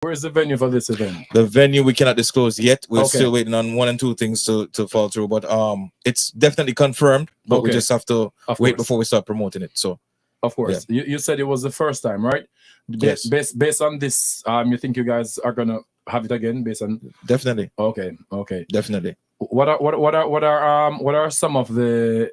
Where's the venue for this event? The venue we cannot disclose yet. We're still waiting on 1 and 2 things to fall through, but it's definitely confirmed. But we just have to wait before we start promoting it. So, of course, you said it was the first time, right? Yes. Based on this, you think you guys are gonna have it again? Based on definitely. Okay. Definitely. What are some of the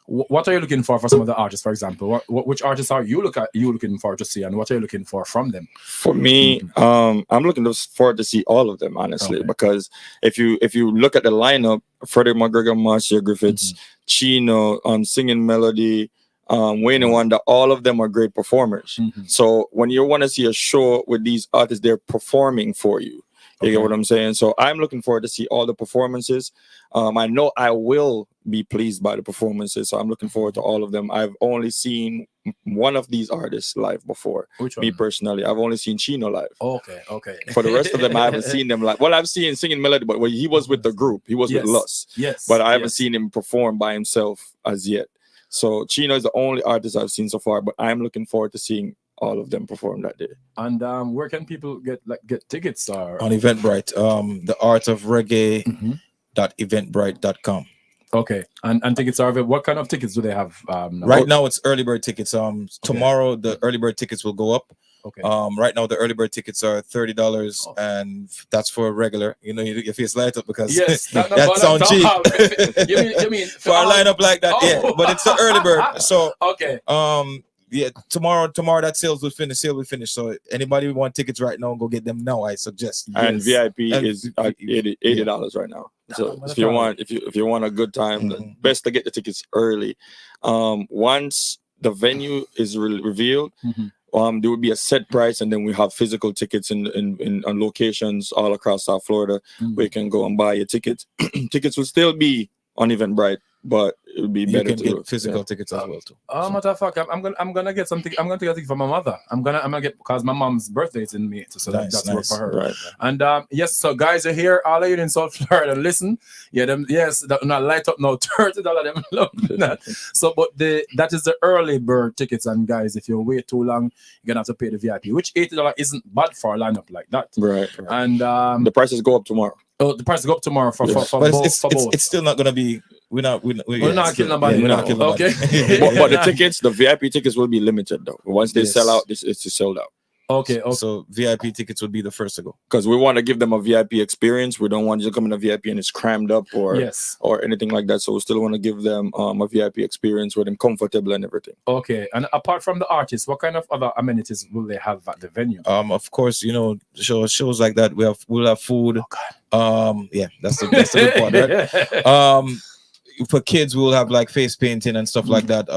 what are you looking for some of the artists, for example? Which artists are you looking for to see, and what are you looking for from them? For me, I'm looking forward to see all of them, honestly, because if you look at the lineup, Freddie McGregor, Marcia Griffiths, Chino, Singing Melody, Wayne and Wanda, all of them are great performers. So when you want to see a show with these artists, they're performing for you. You get what I'm saying? So I'm looking forward to see all the performances. I know I will be pleased by the performances, so I'm looking forward to all of them. I've only seen one of these artists live before. Which one? Me personally, I've only seen Chino live. Okay. For the rest of them, I haven't seen them live. Well, I've seen Singing Melody, but he was with the group. He was with Lus. Yes. But I haven't seen him perform by himself as yet. So Chino is the only artist I've seen so far, but I'm looking forward to seeing all of them perform that day. And where can people get tickets? On Eventbrite, the art of reggae.eventbrite.com. Okay, and tickets are available. What kind of tickets do they have right now? It's early bird tickets. Tomorrow the early bird tickets will go up. Okay. Right now the early bird tickets are $30, and that's for a regular. You know, your face light up because that sounds cheap. you mean for a lineup like that? Yeah, but it's the early bird. So tomorrow that sale will finish. So anybody who want tickets right now, go get them now. I suggest. And VIP is $80 right now. So if you want a good time, the best to get the tickets early. Once the venue is revealed, there will be a set price, and then we have physical tickets in on locations all across South Florida where you can go and buy your tickets. Tickets will still be on Eventbrite, but it would be better to get physical tickets as well too. Matter of fact, I'm gonna get something. I'm gonna take a ticket for my mother. I'm gonna get, because my mom's birthday is in May, so that's work for her. Right. And yes, so guys are here. All of you in South Florida, listen. Yeah, them that not light up now. $30 them love that. So, but that is the early bird tickets. And guys, if you wait too long, you're gonna have to pay the VIP, which $80 isn't bad for a lineup like that. Right. And the prices go up tomorrow. Oh, the prices go up tomorrow for both. It's still not gonna be. We're not killing nobody. We're not killing nobody. Okay. but the tickets, the VIP tickets will be limited though. Once they sell out, it's sold out. Okay. So VIP tickets would be the first to go, because we want to give them a VIP experience. We don't want you to come in a VIP and it's crammed up or anything like that. So we still want to give them a VIP experience where they're comfortable and everything. Okay. And apart from the artists, what kind of other amenities will they have at the venue? Of course, you know, shows like that. We'll have food. That's the good part, right? For kids, we'll have like face painting and stuff like that.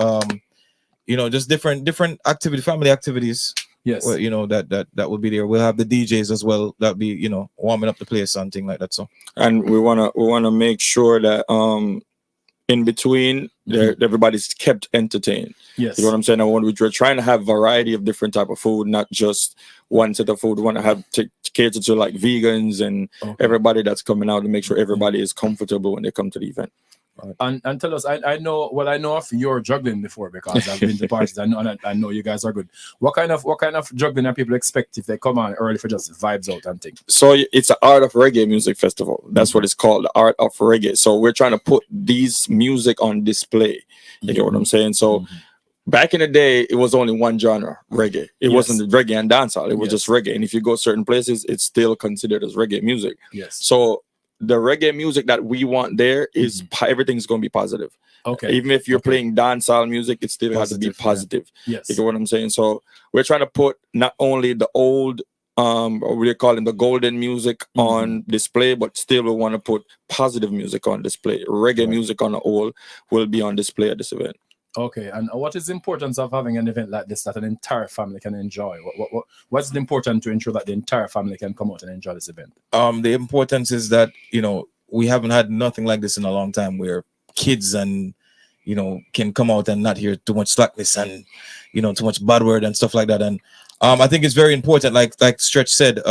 You know, just different activity, family activities. Yes. Well, you know, that will be there. We'll have the DJs as well. That'll be, you know, warming up the place, something like that. So, and we wanna make sure that in between everybody's kept entertained. Yes. You know what I'm saying? We're trying to have variety of different type of food, not just one set of food. We want to have to cater to like vegans and everybody that's coming out, to make sure everybody is comfortable when they come to the event. And tell us, I know of your juggling before, because I've been to parties. I know you guys are good. What kind of juggling are people expect if they come on early for just vibes out and things? So it's an Art of Reggae music festival. That's what it's called, the Art of Reggae. So we're trying to put these music on display. You get what I'm saying? So back in the day, it was only one genre, reggae. It wasn't reggae and dancehall. It was just reggae. And if you go certain places, it's still considered as reggae music. Yes. So the reggae music that we want there is everything's going to be positive. Okay. Even if you're playing dancehall music, it still has to be positive. Yes. You get what I'm saying? So we're trying to put not only the old, what we're calling the golden music on display, but still we want to put positive music on display. Reggae music on the whole will be on display at this event. Okay, and what is the importance of having an event like this that an entire family can enjoy? What's the important to ensure that the entire family can come out and enjoy this event? The importance is that, you know, we haven't had nothing like this in a long time, where kids and, you know, can come out and not hear too much slackness and, you know, too much bad word and stuff like that. And I think it's very important, like Stretch said,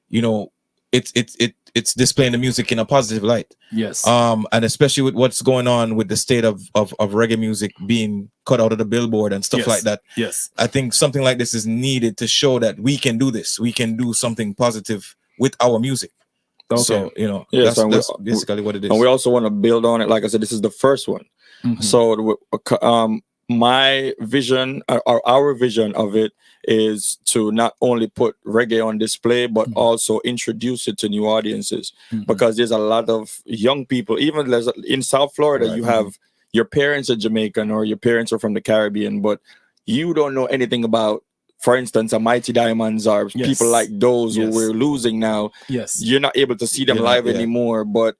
you know, it's it's displaying the music in a positive light. Yes. And especially with what's going on with the state of reggae music being cut out of the billboard and stuff like that. Yes. I think something like this is needed to show that we can do this. We can do something positive with our music. Okay. So, you know, that's basically what it is. And we also want to build on it. Like I said, this is the first one. So my vision, or our vision of it, is to not only put reggae on display, but also introduce it to new audiences, because there's a lot of young people, even in South Florida, you have your parents are Jamaican or your parents are from the Caribbean, but you don't know anything about, for instance, a Mighty Diamonds or people like those who we're losing now. You're not able to see them live anymore, but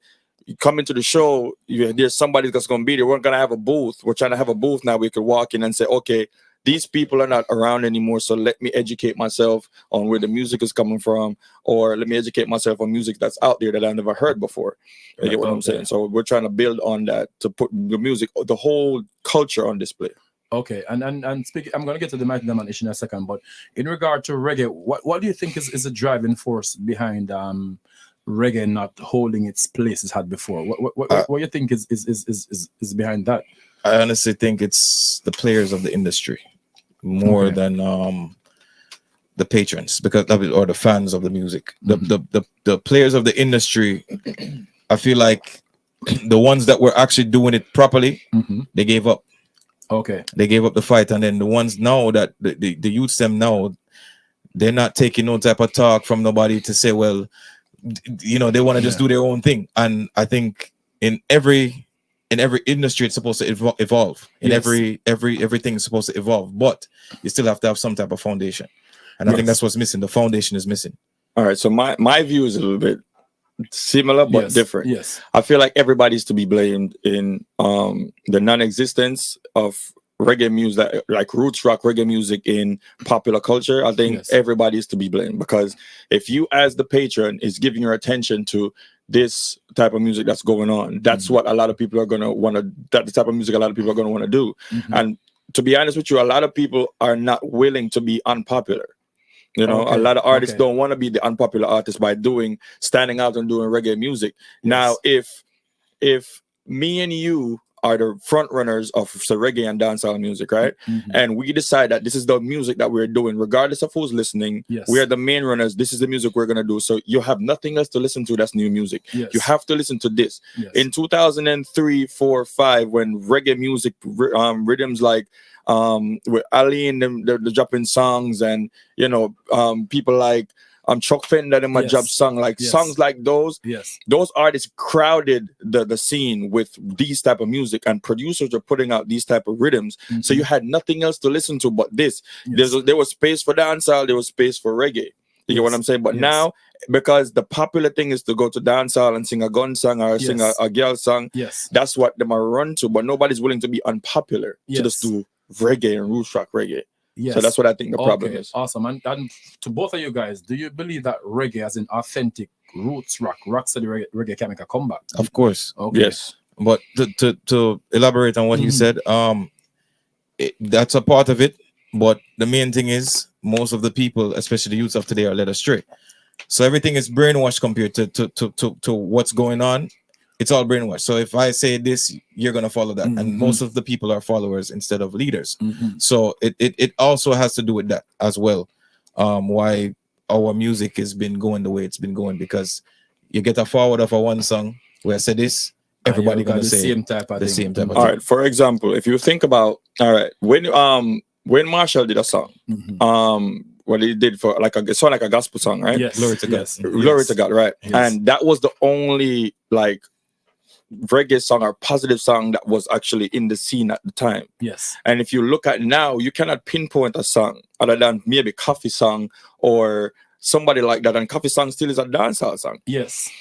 you come into the show, there's somebody that's going to be there. We're going to have a booth. We're trying to have a booth now. We could walk in and say, okay, these people are not around anymore, so let me educate myself on where the music is coming from, or let me educate myself on music that's out there that I've never heard before. You get what I'm saying? So we're trying to build on that to put the music, the whole culture on display. Okay, and speaking, I'm going to get to the Mighty Diamond issue in a second, but in regard to reggae, what do you think is a driving force behind reggae not holding its place it had before? What do you think is behind that? I honestly think it's the players of the industry more than the patrons, because or the fans of the music. The players of the industry, I feel like the ones that were actually doing it properly, they gave up. Okay, they gave up the fight, and then the ones now that the youths them now, they're not taking no type of talk from nobody to say, well, you know, they want to just do their own thing. And I think in every industry it's supposed to evolve. In everything is supposed to evolve, but you still have to have some type of foundation. And I think that's what's missing. The foundation is missing. All right, so my view is a little bit similar but different. I feel like everybody's to be blamed in the non-existence of reggae music, like roots rock reggae music in popular culture. I think everybody's to be blamed, because if you as the patron is giving your attention to this type of music that's going on, that's what a lot of people are going to want to, that the type of music a lot of people are going to want to do. And to be honest with you, a lot of people are not willing to be unpopular. You know, a lot of artists don't want to be the unpopular artist by standing out and doing reggae music. Now, if me and you are the front runners of the reggae and dancehall music, right? And we decide that this is the music that we're doing, regardless of who's listening. We are the main runners. This is the music we're gonna do. So you have nothing else to listen to that's new music. You have to listen to this. In 2003, 4, 5, when reggae music rhythms like with Ali and them, they're dropping songs, and you know, people like Chuck Fender and my job song, like songs like those. Those artists crowded the scene with these type of music, and producers are putting out these type of rhythms. So you had nothing else to listen to but this. There was space for dancehall, there was space for reggae. You get what I'm saying? But now, because the popular thing is to go to dancehall and sing a gun song or sing a girl song, that's what them are run to. But nobody's willing to be unpopular to just do reggae and roots rock reggae. So that's what I think the problem is. Awesome. And to both of you guys, do you believe that reggae as an authentic roots rock, rocksteady reggae can make a comeback? Of course. Yes. But to elaborate on what you said, that's a part of it. But the main thing is, most of the people, especially the youths of today, are led astray. So everything is brainwashed compared to what's going on. It's all brainwashed. So if I say this, you're gonna follow that, and most of the people are followers instead of leaders. So it also has to do with that as well. Why our music has been going the way it's been going, because you get a forward of a one song where I say this, everybody gonna say the same type of all right. For example, if you think about, all right, when Marshall did a song, what he did for like a song, like a gospel song, right? Glory to God. Glory to God, right? And that was the only like reggae song or positive song that was actually in the scene at the time. And if you look at now, you cannot pinpoint a song other than maybe Coffee Song or somebody like that. And Coffee Song still is a dancehall song.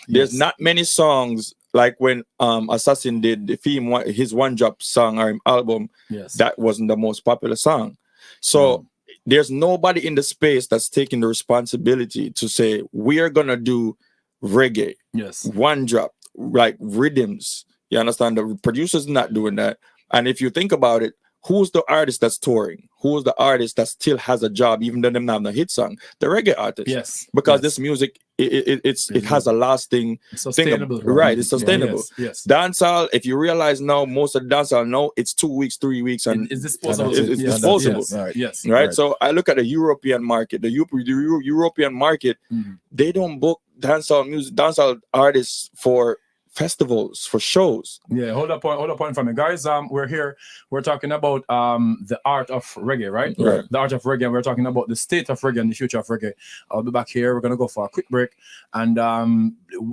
There's not many songs like when Assassin did the theme, his one drop song or album, that wasn't the most popular song. So there's nobody in the space that's taking the responsibility to say, we are gonna do reggae, one drop, like rhythms. You understand? The producer's not doing that. And if you think about it, who's the artist that's touring? Who's the artist that still has a job, even though them not have a hit song? The reggae artist. Because this music it has a lasting sustainable, right? It's sustainable. Yes. Dancehall, if you realize now, most of the dancehall now it's 2 weeks, 3 weeks, and it's disposable. It's disposable. Yes. Right. So I look at the European market. The European market, they don't book dancehall artists for festivals, for shows. Yeah, hold up point for me, guys. We're here. We're talking about the art of reggae, right? Right. The art of reggae. And we're talking about the state of reggae and the future of reggae. I'll be back here. We're gonna go for a quick break, and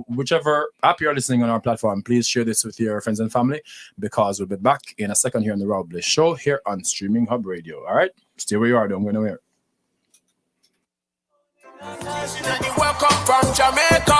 whichever app you're listening on our platform, please share this with your friends and family, because we'll be back in a second here on the Raw Bliss Show here on Streaming Hub Radio. All right, stay where you are. Don't go nowhere. Welcome from Jamaica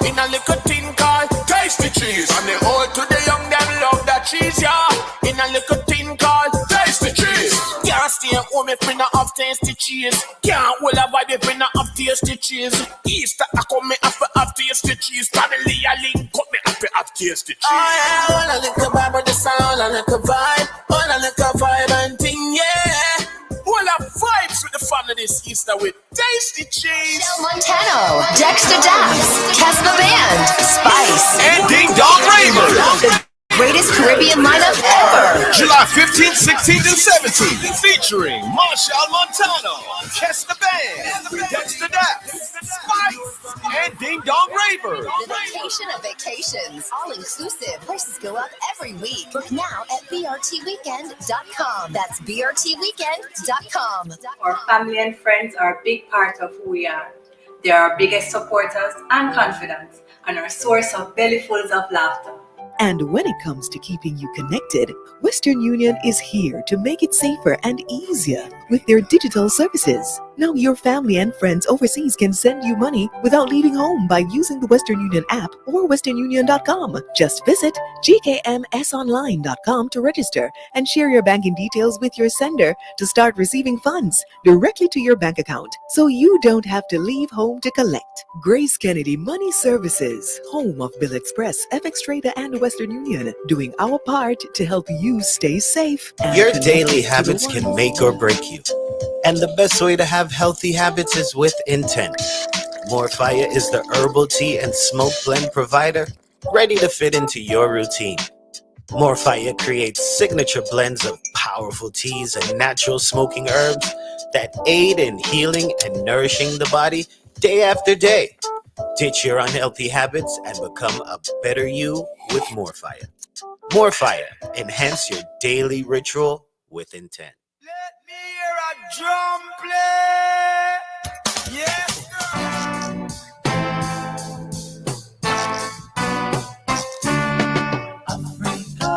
in a little tin called Tasty Cheese. And the old to the young, them love that cheese, yeah. In a little tin called Tasty Cheese. Can't stay home if we not have tasty cheese. Can't hold a vibe if we not have tasty cheese. Easter I come me have to have tasty cheese. Family I link up me have to have tasty cheese. Oh yeah, all a little vibe with the sound, a little vibe, all a little vibe and thing, yeah. All the vibes with the family this Easter with Tasty Cheese. Montano, Dexter Daps, Casper Band, Spice, And Ding Dong Raver. greatest Caribbean lineup ever. July 15th, 16th, and 17th. Featuring Marshall Montano, Kester Band, Dexter Daps, Spice, and Ding Dong Raver. The vacation of vacations. All inclusive. Prices go up every week. Book now at brtweekend.com. That's brtweekend.com. Our family and friends are a big part of who we are. They are our biggest supporters and confidants, and our source of bellyfuls of laughter. And when it comes to keeping you connected, Western Union is here to make it safer and easier with their digital services. Now your family and friends overseas can send you money without leaving home by using the Western Union app or westernunion.com. Just visit gkmsonline.com to register and share your banking details with your sender to start receiving funds directly to your bank account, so you don't have to leave home to collect. Grace Kennedy Money Services, home of Bill Express, FX Trader, and Western Union, doing our part to help you stay safe. And your connected daily to habits the can world. make or break you. And the best way to have healthy habits is with intent. More Fire is the herbal tea and smoke blend provider ready to fit into your routine. More Fire creates signature blends of powerful teas and natural smoking herbs that aid in healing and nourishing the body day after day. Ditch your unhealthy habits and become a better you with More Fire. More Fire, enhance your daily ritual with intent. Let me hear a drum play. Yes. Africa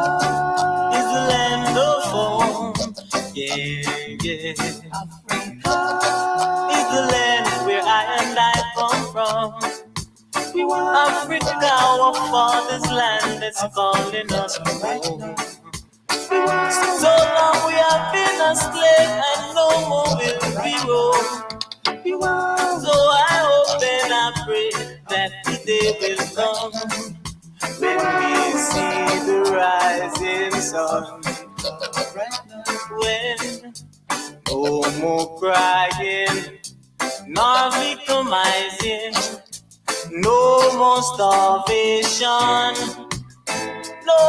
is the land of home. Yeah. Africa is the land where I and I come from. Africa, our father's land, is calling us home. So long we have been a slave and no more will we roam. So I hope and I pray that the day will come when we see the rising sun. When no more crying, nor victimizing, no more starvation, no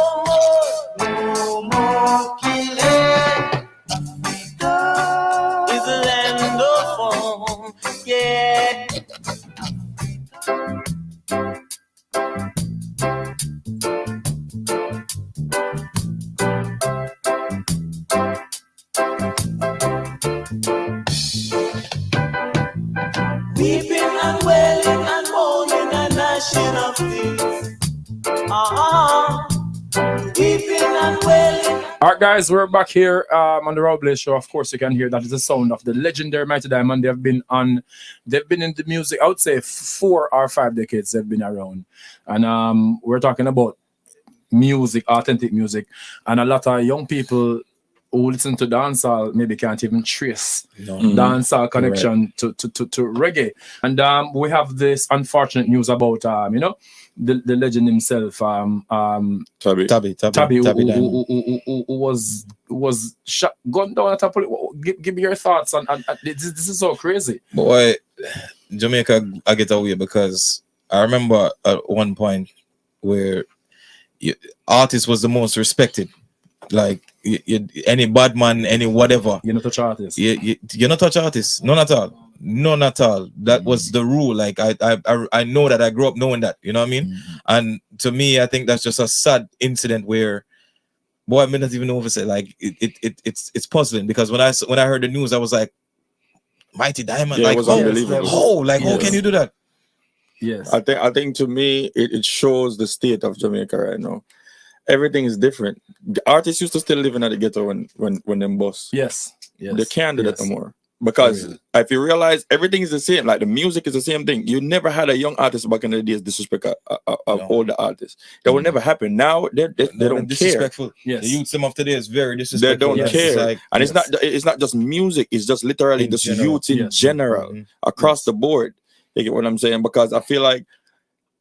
more killing. Africa is the land of home, yeah. Weeping and wailing and mourning and gnashing of teeth. Weeping and wailing. All right, guys, we're back here on the Raw Bliss Show. Of course, you can hear that is the sound of the legendary Mighty Diamond. They've been in the music, I would say 4 or 5 decades they've been around. And we're talking about music, authentic music. And a lot of young people who listen to dancehall maybe can't even trace dancehall connection to reggae. And we have this unfortunate news about the legend himself, Tabby who was shot, gunned down at a police. Give me your thoughts on this is so crazy. Boy, Jamaica I get away because I remember at one point where artist was the most respected. Like any bad man, any whatever. You not touch artists. You not touch artists. None at all. None at all. That was the rule. Like I know that. I grew up knowing that. You know what I mean? And to me, I think that's just a sad incident where, boy, I may not even know if it's like it's puzzling because when I heard the news, I was like, Mighty Diamond, like, it was unbelievable. How can you do that? Yes, I think to me it shows the state of Jamaica right now. Everything is different. The artists used to still live in the ghetto when them boss. Yes. They can't do that no more. Because if you realize everything is the same, like the music is the same thing. You never had a young artist back in the days disrespect a older artist. That will never happen. Now they don't disrespectful. care. Yes. The youth them of today is very disrespectful. They don't care. And it's not just music, it's just literally just youth in general across the board. You get what I'm saying? Because I feel like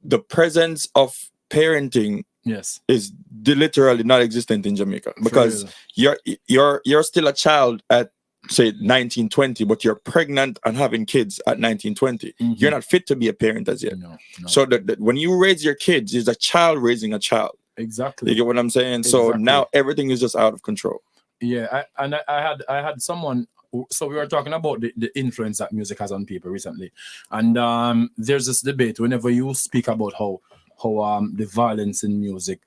the presence of parenting is literally not existent in Jamaica. Because you're still a child at say 1920, but you're pregnant and having kids at 1920. You're not fit to be a parent as yet. No. So when you raise your kids, it's a child raising a child. Exactly. You get what I'm saying? So now everything is just out of control. Yeah, I had someone. So we were talking about the influence that music has on people recently, and there's this debate whenever you speak about how the violence in music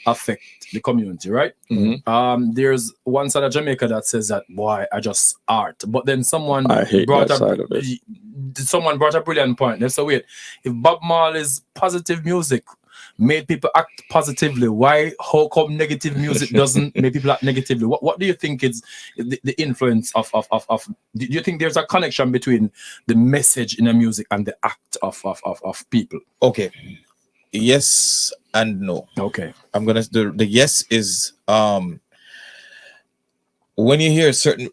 affect the community, right? There's one side of Jamaica that says that, boy, I just art. But then someone brought a brilliant point. They said, wait, if Bob Marley's positive music made people act positively, how come negative music doesn't make people act negatively? What do you think is the influence of do you think there's a connection between the message in the music and the act of people? Okay. Yes and no. Okay. I'm gonna do the yes is when you hear certain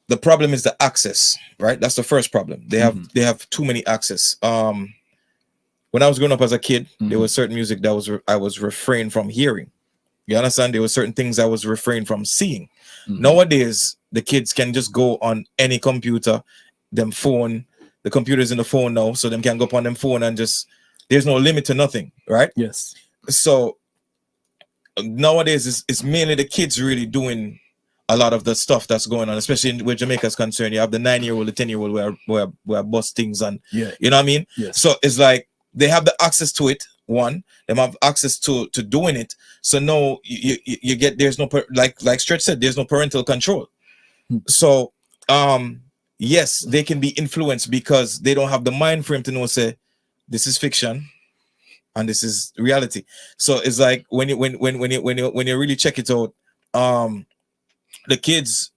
the problem is the access, right? That's the first problem. They have too many access. When I was growing up as a kid, there was certain music that I was refrained from hearing. You understand? There were certain things I was refrained from seeing. Nowadays, the kids can just go on any computer, them phone. The computer's in the phone now, so them can go up on them phone and just, there's no limit to nothing, right? Yes. So nowadays, it's mainly the kids really doing a lot of the stuff that's going on, especially where Jamaica's concerned. You have the 9-year-old, the 10-year-old where bust things and, you know what I mean? Yes. So it's like they have the access to it, one. They have access to doing it. So no, you get, there's no, like Stretch said, there's no parental control. So, yes, they can be influenced because they don't have the mind frame to know, say, this is fiction and this is reality. So it's like when you really check it out, the kids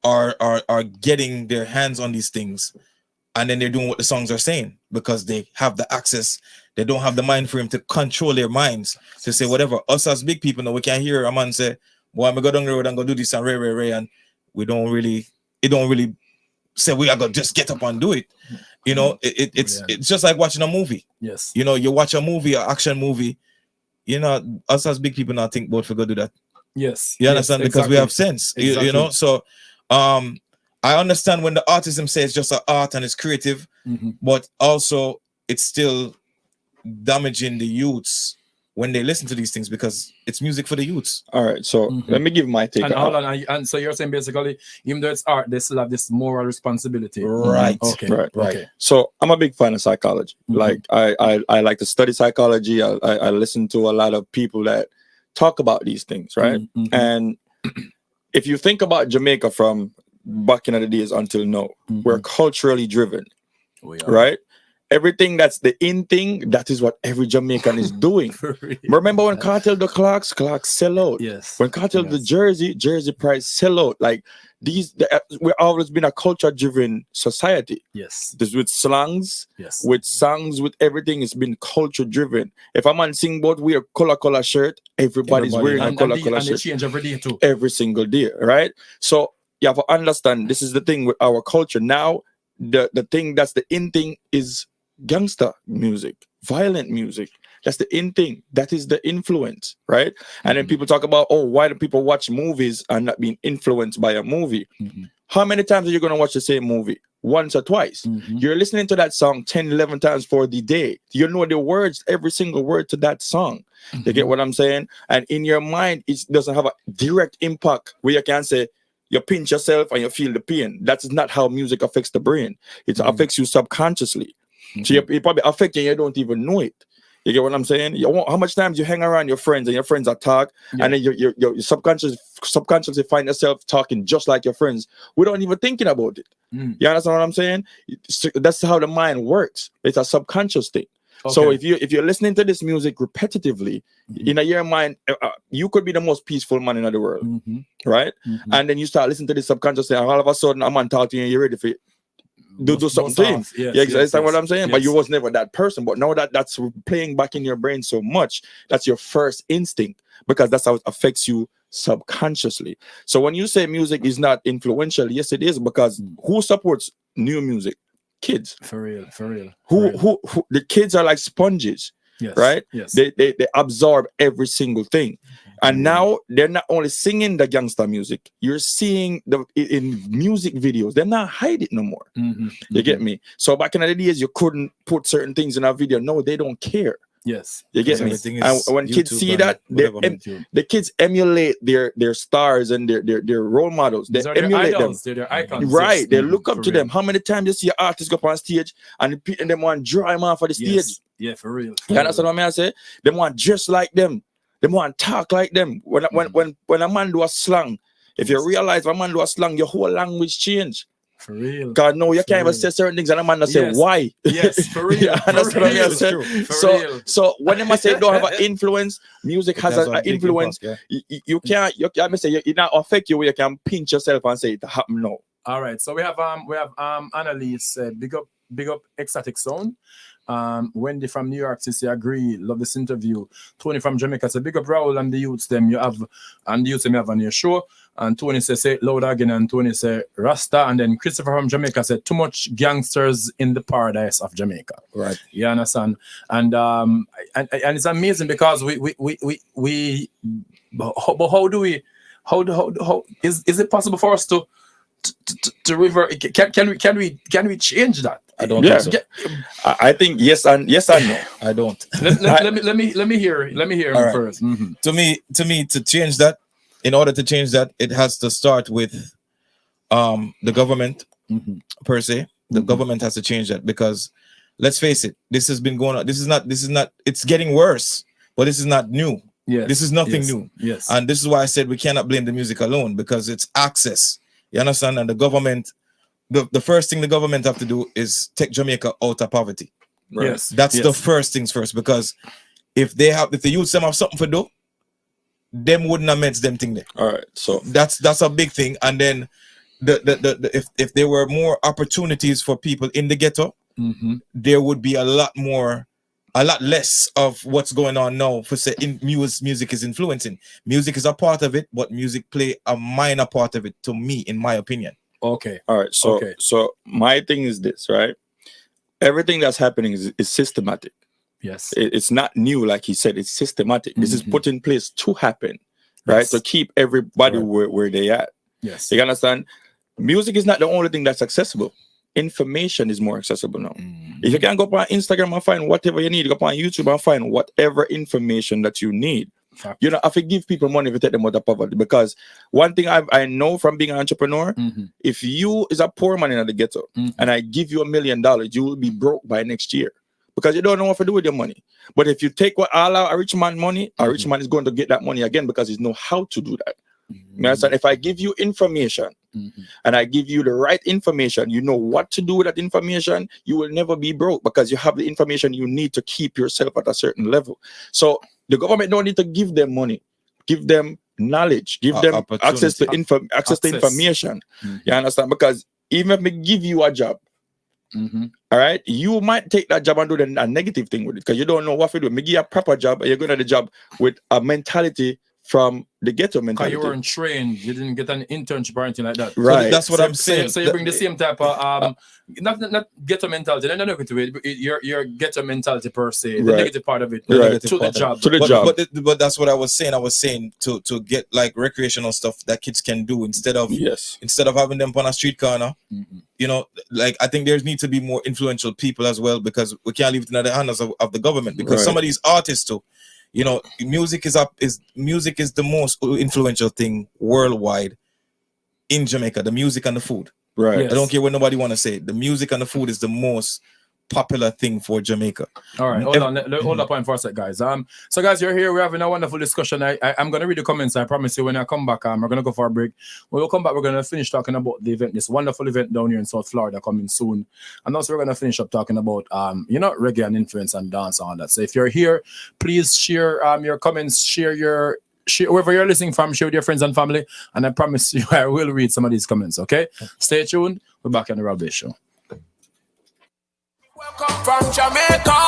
are getting their hands on these things, and then they're doing what the songs are saying because they have the access. They don't have the mind frame to control their minds to say whatever. Us as big people, now we can hear a man say, "Boy, I'm gonna go down the road and go do this and ray," and it don't really say we are gonna just get up and do it. You know, it's just like watching a movie. Yes. You know, you watch a movie, an action movie. You know, us as big people now think about for go do that. Yes. You understand? Yes, because we have sense. You know, so I understand when the artism says just an art and it's creative, but also it's still damaging the youths when they listen to these things because it's music for the youths. All right, so let me give my take. And hold on, and so you're saying basically, even though it's art, they still have this moral responsibility. Right. Okay. Right. Okay. So I'm a big fan of psychology. Like I like to study psychology. I listen to a lot of people that talk about these things, right? And if you think about Jamaica from back in the days until now, we're culturally driven, right? Everything that's the in thing, that is what every Jamaican is doing. Remember when Cartel the Clarks sell out? Yes. When Cartel the Jersey price sell out. Like we've always been a culture-driven society. Yes. This with slangs, yes, with songs, with everything, it's been culture-driven. If a man sing about wear color shirt, everybody's wearing a color shirt. And they change every day too. Every single day, right? So you have to understand this is the thing with our culture. Now, the thing that's the in thing is gangster music, violent music. That's the in thing. That is the influence, right? And then people talk about, oh, why do people watch movies and not being influenced by a movie? How many times are you going to watch the same movie? once or twice. You're listening to that song 10, 11 times for the day. You know the words, every single word to that song. You get what I'm saying? And in your mind, it doesn't have a direct impact where you can say, you pinch yourself and you feel the pain. That's not how music affects the brain. It affects you subconsciously. So it probably affects you and you don't even know it. You get what I'm saying? How much times you hang around your friends and your friends are talk, and then you subconsciously find yourself talking just like your friends without even thinking about it. You understand what I'm saying? That's how the mind works. It's a subconscious thing. Okay. So if you're listening to this music repetitively, in your mind, you could be the most peaceful man in the world, right? And then you start listening to this subconsciously, and all of a sudden, a man talking to you, and you're ready for it. Do something. Yes, what I'm saying. Yes. But you was never that person. But now that's playing back in your brain so much, that's your first instinct, because that's how it affects you subconsciously. So when you say music is not influential, yes, it is, because who supports new music? Kids. For real. Who the kids are like sponges. Yes. Right? Yes. They absorb every single thing. And now they're not only singing the gangster music, you're seeing in music videos. They're not hiding no more. You get me? So back in the days, you couldn't put certain things in a video. No, they don't care. Yes. You get me? And when kids see that, the kids emulate their stars and their role models. They emulate them. They're their icons. Right. Yes. They look up to them. How many times you see an artist go up on stage and them want to draw him off of the stage? Yes. Yeah, for real. You understand what I say? They want dress like them. They want talk like them. When a man do a slang, if you realize when a man do a slang, your whole language change. For real. Because no, you can't even say certain things and a man not say why. Yes, for real. Understand what I say? So when they say don't have an influence, music has an influence. You can't say it not affect you where you can pinch yourself and say it happen now. All right. So we have Annalise, big up Ecstatic Sound. Wendy from New York City, agree, love this interview. Tony from Jamaica said, big up Raul and the youths them you have on your show. And Tony says, say it louder again. And Tony said, Rasta. And then Christopher from Jamaica said, too much gangsters in the paradise of Jamaica. Right. You understand? And it's amazing because how is it possible for us to revert? Can we change that? I don't think so. I think yes and no. I don't. Let me hear him right. first. To me, to change that, in order to change that, it has to start with the government per se. The government has to change that, because let's face it, this has been going on. This is not. It's getting worse, but this is not new. Yes. This is nothing new. Yes. And this is why I said we cannot blame the music alone, because it's access. You understand? And the government. The first thing the government have to do is take Jamaica out of poverty. Right? Yes, that's the first things first, because if the youth them have something for do, them wouldn't have meant them thing there. All right, so that's a big thing. And then if there were more opportunities for people in the ghetto, there would be a lot less of what's going on now. For say, music is influencing. Music is a part of it, but music play a minor part of it, to me, in my opinion. Okay. All right. So my thing is this, right? Everything that's happening is systematic. Yes. It's not new, like he said. It's systematic. This is put in place to happen, right? Yes. To keep everybody where they at. Yes. You understand? Music is not the only thing that's accessible. Information is more accessible now. If you can go up on Instagram and find whatever you need, go up on YouTube and find whatever information that you need. You know, I have to give people money to take them out of poverty, because one thing I know from being an entrepreneur, if you is a poor man in the ghetto and I give you $1 million, you will be broke by next year, because you don't know what to do with your money. But if you take what all a rich man money, a rich man is going to get that money again, because he know how to do that. You understand? If I give you information and I give you the right information, you know what to do with that information, you will never be broke, because you have the information you need to keep yourself at a certain level. So the government don't need to give them money, give them knowledge, give them access to information. You understand? Because even if we give you a job, all right, you might take that job and do a negative thing with it, because you don't know what to do. Me give you a proper job, and you're going to the job with a mentality from the ghetto Because mentality. you weren't trained, you didn't get an internship or anything like that. Right. That's what I'm saying. So you bring the same type of not ghetto mentality, not negative way, your ghetto mentality per se, the Right. negative part of it, Right. to the job. To the job. But that's what I was saying. I was saying to get like recreational stuff that kids can do instead of having them on a street corner. You know, like I think there needs to be more influential people as well, because we can't leave it in the hands of the government, because some of these artists too. You know, music is the most influential thing worldwide in Jamaica. The music and the food. Right. Yes. I don't care what nobody want to say. The music and the food is the most popular thing for Jamaica. All right, hold on, hold up for a sec, guys. So guys, you're here. We're having a wonderful discussion. I'm gonna read the comments. I promise you. When I come back, we're gonna go for a break. When we come back, we're gonna finish talking about the event, this wonderful event down here in South Florida coming soon, and also we're gonna finish up talking about reggae and influence and dance and all that. So if you're here, please share your comments, share wherever you're listening from, share with your friends and family, and I promise you I will read some of these comments. Okay, stay tuned. We're back on the Rob Blaze Show. Welcome from Jamaica,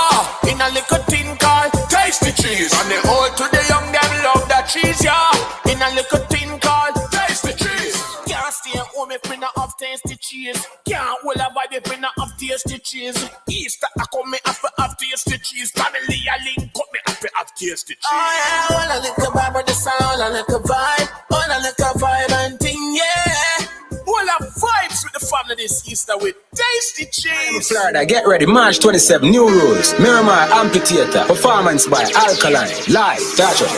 in a little tin called Tasty Cheese. And the old to the young, them love that cheese, yeah. In a little tin called Tasty Cheese. Can't stay home if we not have tasty cheese. Can't hold a vibe if we not have tasty cheese. Easter, I come me have to have tasty cheese. Family, I link up me have to have tasty cheese. Oh yeah, all a little vibe with the sound, a little vibe. All a little vibe and thing, yeah. All the vibes with the family this Easter with Tasty Cheese. Florida, get ready. March 27, New Rules. Miramar Amphitheater. Performance by Alkaline. Live. That's it.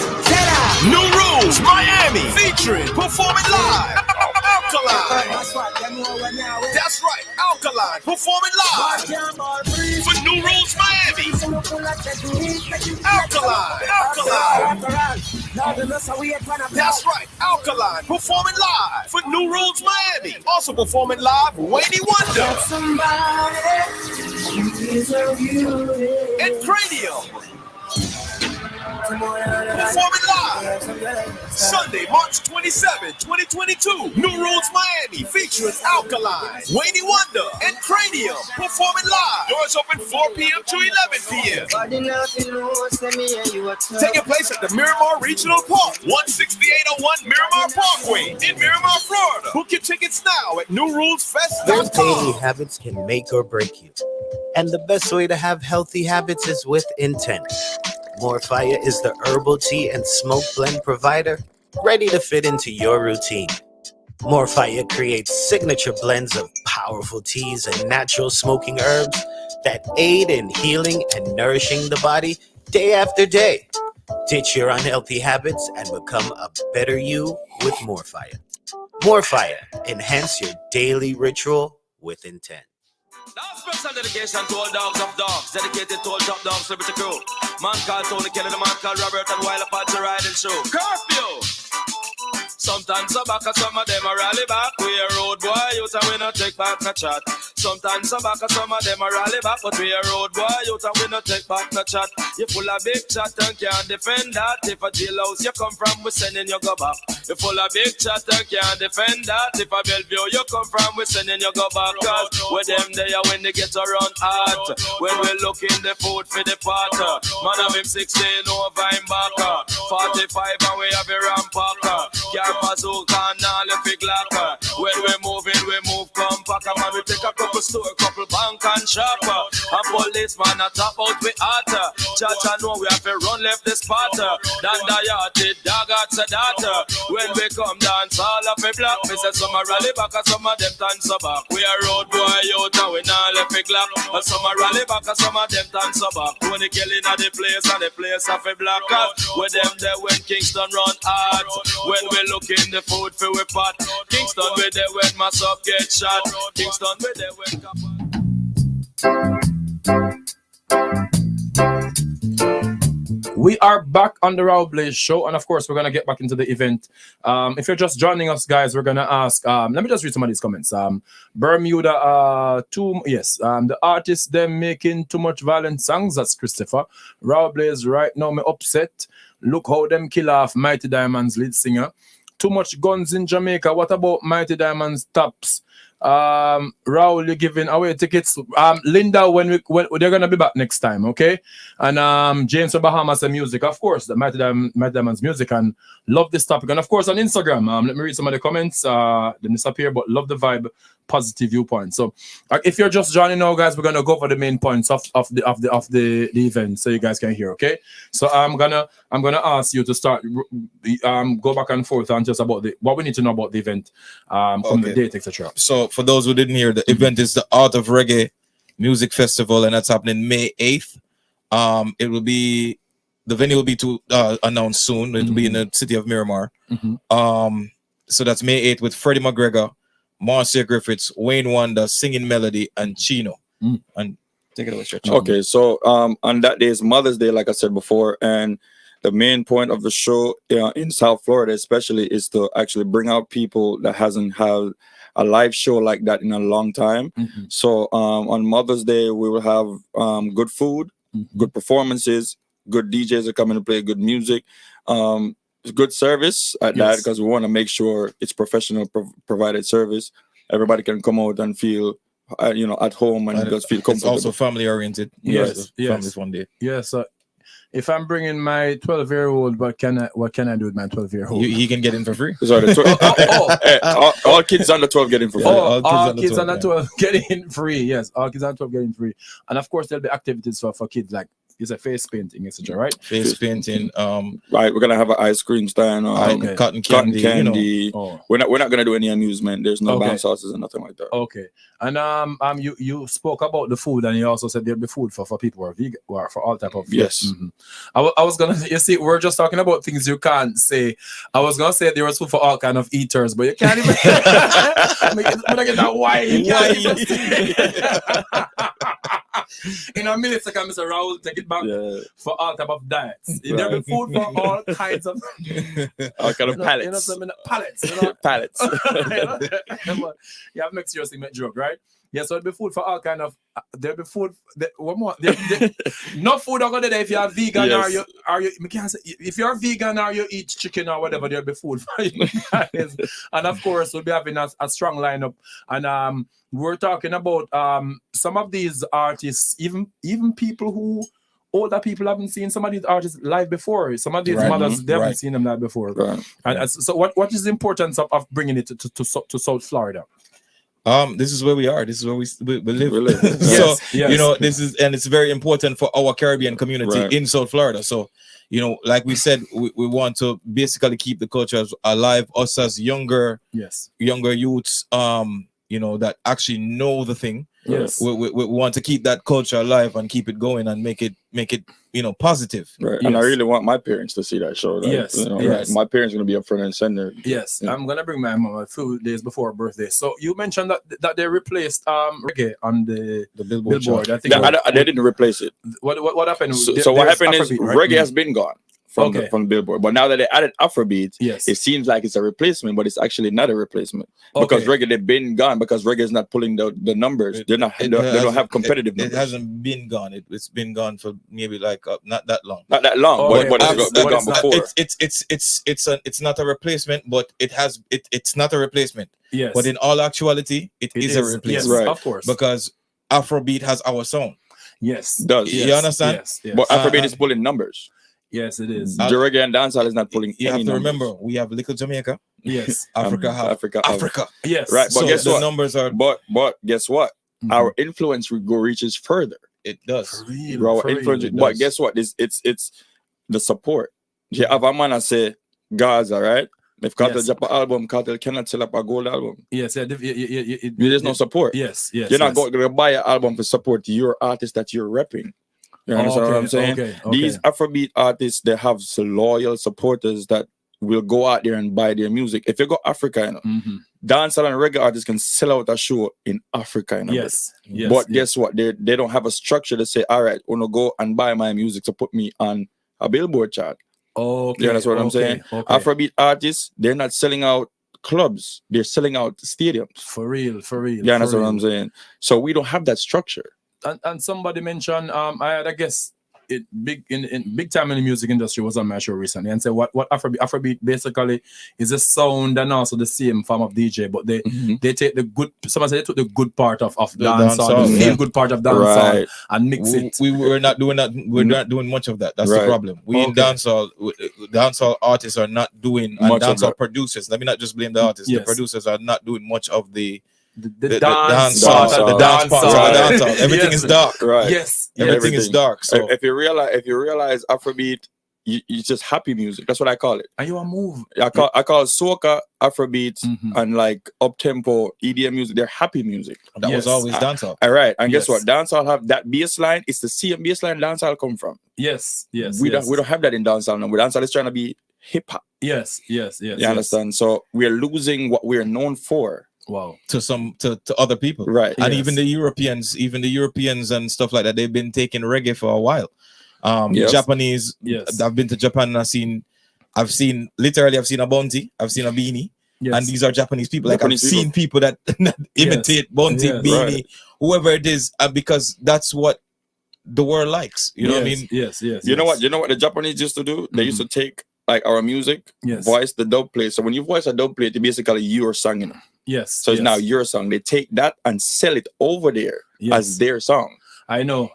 New Rules, Miami. Featuring, performing live. Alkaline. That's right, Alkaline. Performing live. For New Rules, Miami. Alkaline. That's right, Alkaline. Performing live. For New Rules, Miami. Also performing live, Wayne Wonder. And Cranium. Performing live Sunday, March 27, 2022. New Rules Miami featuring Alkaline, Wayne Wonder, and Cranium. Performing live. Doors open 4 p.m. to 11 p.m. Taking place at the Miramar Regional Park, 16801 Miramar Parkway in Miramar, Florida. Book your tickets now at newrulesfest.com. Those daily habits can make or break you. And the best way to have healthy habits is with intent. More Fire is the herbal tea and smoke blend provider ready to fit into your routine. More Fire creates signature blends of powerful teas and natural smoking herbs that aid in healing and nourishing the body day after day. Ditch your unhealthy habits and become a better you with More Fire. More Fire. Enhance your daily ritual with intent. Now special dedication to all dogs of dogs, dedicated to all top dogs, celebrity crew. Man called Tony Kelly, the man called Robert, and Wild Apache riding show. Curfew! Sometimes some back and some of them are rally back. We a road boy, youth and we no take back no chat. Sometimes some back and some of them are rally back, but we a road boy, youth and we no take back no chat. You full of big chat and can't defend that. If a jailhouse you come from, we sending you go back. You full of big chat and can't defend that. If a Bellevue you come from, we sending you go back. Cause with them there when they get around hot. When we look in the food for the pot. Man of him 16 over him back. 45 and we have a rampacker. Bazooka and all the big locker. When we move compact. Man, we take a couple store, couple bank and shop. And policeman a top out with hotter. Chacha know we have to run left the spot. Dan the yard, dog at the data. When we come dance, all of the block. Me say some a rally back and some of them dance back. We a road boy out and we not left the clock. And some a rally back and some of them dance back. When they killing at the place and the place of a black out. With them there when Kingston run hard. When we look in the food for we pot. Kingston with the when mass up get shot. Kingston with the when We are back on the Rob Blaze Show, and of course, we're gonna get back into the event. If you're just joining us, guys, we're gonna ask. Let me just read some of these comments. Bermuda, the artists them making too much violent songs. That's Christopher. Rob Blaze right now me upset. Look how them kill off Mighty Diamond's lead singer. Too much guns in Jamaica. What about Mighty Diamond's tops? Raul, you're giving away tickets. Linda, when they're gonna be back next time, okay? And James from Bahamas and music, of course, the Mighty Diamond's music, and love this topic. And of course on Instagram, let me read some of the comments. They disappear, but love the vibe, positive viewpoint. So if you're just joining now, guys, we're gonna go for the main points of the event, so you guys can hear, okay? So I'm gonna ask you to start go back and forth on just about what we need to know about the event, from the date, etc. So for those who didn't hear, the event is the Art of Reggae Music Festival, and that's happening May 8th. It will be, the venue will be announced soon. It will be in the city of Miramar. So that's May 8th with Freddie McGregor, Marcia Griffiths, Wayne Wonder, Singing Melody, and Chino. And take it away, Stretch. Okay, so on that day is Mother's Day, like I said before, and the main point of the show in South Florida especially is to actually bring out people that hasn't had a live show like that in a long time. So on Mother's Day, we will have good food, good performances, good DJs are coming to play good music, good service at that, because we want to make sure it's professional provided service. Everybody can come out and feel at home and just feel comfortable. It's also family oriented. Yes. Family fun day. Yes. If I'm bringing my 12-year-old, what can I do with my 12-year-old? He can get in for free. Sorry, all kids under 12 get in for free. All kids under 12 get in free. Yes, all kids under 12 get in free. And of course, there'll be activities for kids, like it's a face painting, etc. Right? Face painting. Right, we're gonna have an ice cream stand, cotton candy. We're not gonna do any amusement. There's no bounce houses and nothing like that. Okay. And you spoke about the food, and you also said there'll be food for people who are vegan, or for all type of. Yes. I was gonna, you see, we're just talking about things you can't say. I was gonna say there was food for all kind of eaters, but you can't even. I'm gonna get that wine. You can't even say. In a minute, I can Mr. Raul take it back for all type of diets. There'll be food for all kinds of all kind of palettes. Palettes. You have to make seriously make joke, right? Yeah, so there'll be food for all kind of. There'll be food. One more. No food are gonna there if you're vegan or you can't say, if you're vegan or you eat chicken or whatever. There'll be food for you guys. And of course, we'll be having a strong lineup. And we're talking about some of these artists, even people who older people haven't seen some of these artists live before. Some of these mothers, they haven't seen them live before. And so what is the importance of bringing it to South Florida? This is where we are. This is where we live. So this is, and it's very important for our Caribbean community in South Florida. So like we said, we want to basically keep the culture alive. Us as younger youths, that actually know the thing. Yes, we want to keep that culture alive and keep it going and make it positive. Right. And I really want my parents to see that show. Like, my parents are gonna be up front and center. Yes, I'm gonna bring my mom a few days before her birthday. So you mentioned that they replaced reggae on the Billboard. I think they didn't replace it. What happened? So what happened is reggae has been gone from the Billboard, but now that they added Afrobeat, it seems like it's a replacement, but it's actually not a replacement because reggae, they've been gone because reggae is not pulling the numbers. They don't have competitive numbers. It hasn't been gone. It's been gone for maybe like not that long. Not that long, but it's gone before. It's not a replacement, but it's not a replacement. Yes, but in all actuality, it is a replacement. Yes, right. Of course, because Afrobeat has our sound. Yes, it does. You understand? Yes. But Afrobeat is pulling numbers. Yes, it is. The reggae and dancehall is not pulling. You have to numbers. remember, we have Little Jamaica. Yes, Africa. Yes, right. But so guess the what? numbers are. But guess what? Our influence reaches further. It does. But guess what? It's the support. You have a man that say Gaza, right? If Cartel drop an album, Cartel cannot sell up a gold album. Yes, there's no support. Yes. You're not going to buy an album to support your artist that you're repping. You understand what I'm saying? Okay. These Afrobeat artists, they have loyal supporters that will go out there and buy their music. If you go Africa, dancehall and reggae artists can sell out a show in Africa. Yes. But guess what? They don't have a structure to say, all right, I'm gonna go and buy my music to put me on a Billboard chart. Okay. You understand what I'm saying? Okay. Afrobeat artists, they're not selling out clubs, they're selling out stadiums. For real. You understand what I'm saying? So we don't have that structure. And somebody mentioned, I guess big time in the music industry was on my show recently and said what Afrobeat basically is a sound and also the same form of DJ, but they take the good. Someone said they took the good part of dancehall, the feel good part of dancehall, and mix it. We were not doing that. We're not doing much of that. That's the problem. We in dancehall artists are not doing, and dancehall producers. Let me not just blame the artists. The producers are not doing much of the dance part. Everything is dark. Right. Yes. Everything is dark. So if you realize Afrobeat, you just happy music. That's what I call it. And you a move. I call soca, Afrobeat, and like up tempo EDM music. They're happy music. That was always dancehall. All right, and guess what? Dancehall have that bass line. It's the same bass line dancehall come from. Yes. We don't have that in dancehall now. Dancehall is trying to be hip hop. Yes. You understand? So we're losing what we're known for. Wow. To other people, right? And even the Europeans and stuff like that, they've been taking reggae for a while. Japanese. Yes. I've been to Japan and I've seen a Bounty, I've seen a Beanie, and these are Japanese people. Like I've seen people that imitate Bounty, Beanie, whoever it is, because that's what the world likes. You know what I mean? Yes. You know what the Japanese used to do? They used to take like our music, voice the dub plate. So when you voice a dub plate, it's basically your song, you know. Yes. So it's now your song. They take that and sell it over there as their song. I know.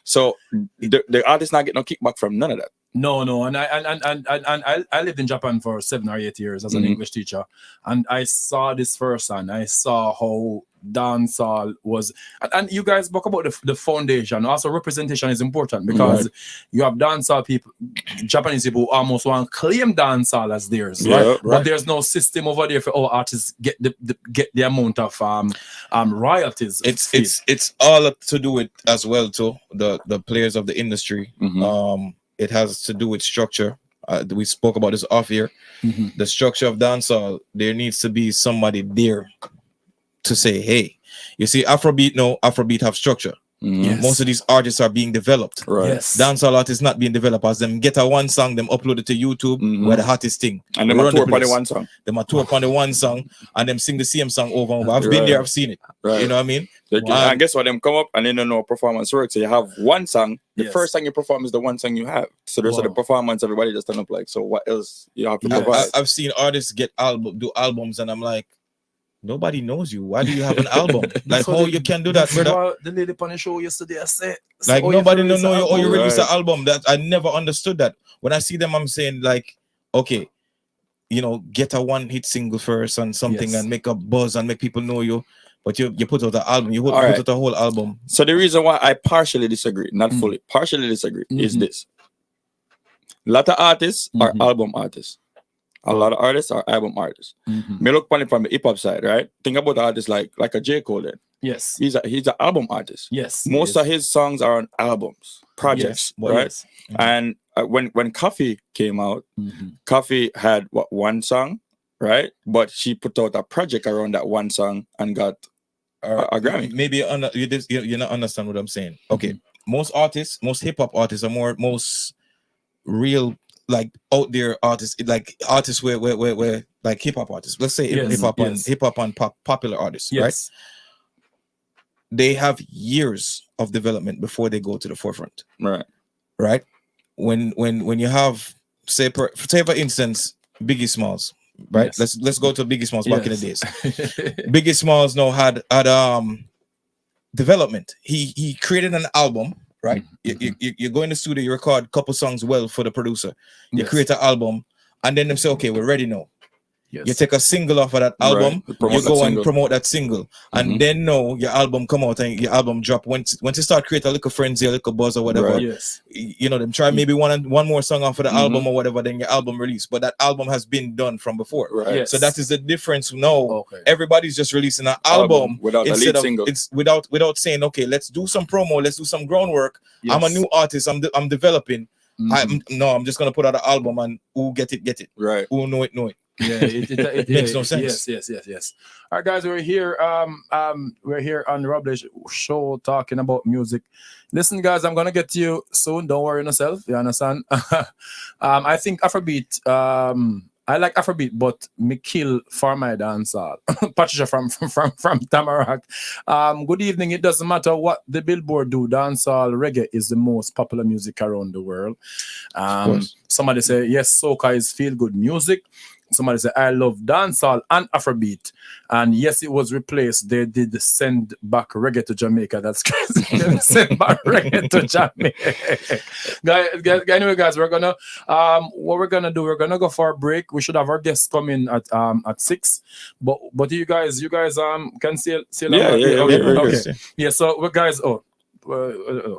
So the artist not get no kickback from none of that. No, and I lived in Japan for 7 or 8 years as an English teacher, and I saw this firsthand. I saw how dancehall was, and you guys talk about the foundation. Also, representation is important because you have dancehall people, Japanese people who almost want to claim dancehall as theirs, right? But there's no system over there for our artists get the amount of royalties. It's all to do with as well too the players of the industry. It has to do with structure. We spoke about this off here. The structure of dancehall, there needs to be somebody there to say, hey, you see, Afrobeat have structure. Most of these artists are being developed. Dancehall artists not being developed. As them get a one song, them upload it to YouTube where the hottest thing. And them tour upon the one song. Them tour upon the one song and them sing the same song over and over. I've been there, I've seen it. You know what I mean? And guess what? Them come up and they don't know performance work. So you have one song. The first song you perform is the one song you have. So there's the performance, everybody just turn up like, so what else you have to provide? I've seen artists do albums and I'm like, nobody knows you. Why do you have an album? Like, how you can do that, brother? The lady on the show yesterday, I said, like, nobody know you or you release an album. That I never understood that. When I see them, I'm saying like, okay, get a one-hit single first and something and make a buzz and make people know you. But you put out the album, you put out the whole album. So the reason why I partially disagree, not fully, partially disagree, is this. A lot of artists are album artists. A lot of artists are album artists. Me look upon it from the hip hop side, right? Think about artists like a J. Cole then. Yes. He's an album artist. Yes. Most of his songs are on albums, projects, right? And when Coffee came out, Coffee had one song, right? But she put out a project around that one song and got a Grammy. Maybe you not understand what I'm saying. Okay. Most artists, most hip hop artists are most real, like out there artists, like artists where like hip hop artists. Let's say hip hop and popular artists, right? They have years of development before they go to the forefront. Right. When you have say for instance Biggie Smalls, right? Let's go to Biggie Smalls back in the days. Biggie Smalls had development. He created an album. Right, you go in the studio, you record a couple songs well for the producer. You create an album, and then them say, "Okay, we're ready now." You take a single off of that album, you go and promote that single, and then your album come out and your album drop. Once you start create a little frenzy, a little buzz or whatever, them try maybe one more song off of the album or whatever, then your album release. But that album has been done from before, so that is the difference. Now everybody's just releasing an album without a lead single. It's without saying, okay, let's do some promo, let's do some groundwork. I'm a new artist. I'm developing. I'm just gonna put out an album and who get it. Right. Who know it. Yeah, it makes no sense. Yes. All right, guys, we're here on the Robles show talking about music. Listen, guys, I'm gonna get to you soon. Don't worry yourself. You understand? I think Afrobeat I like Afrobeat, but me kill for my dancehall. Patricia from Tamarack. Good evening. It doesn't matter what the Billboard do. Dancehall reggae is the most popular music around the world. Somebody say yes, soca is feel good music. Somebody say I love dancehall and Afrobeat, and yes, it was replaced. They did send back reggae to Jamaica. That's crazy. They send back reggae to Jamaica. Anyway, guys, we're gonna what we're gonna do? We're gonna go for a break. We should have our guests come in at 6. But you guys can see yeah. So we guys we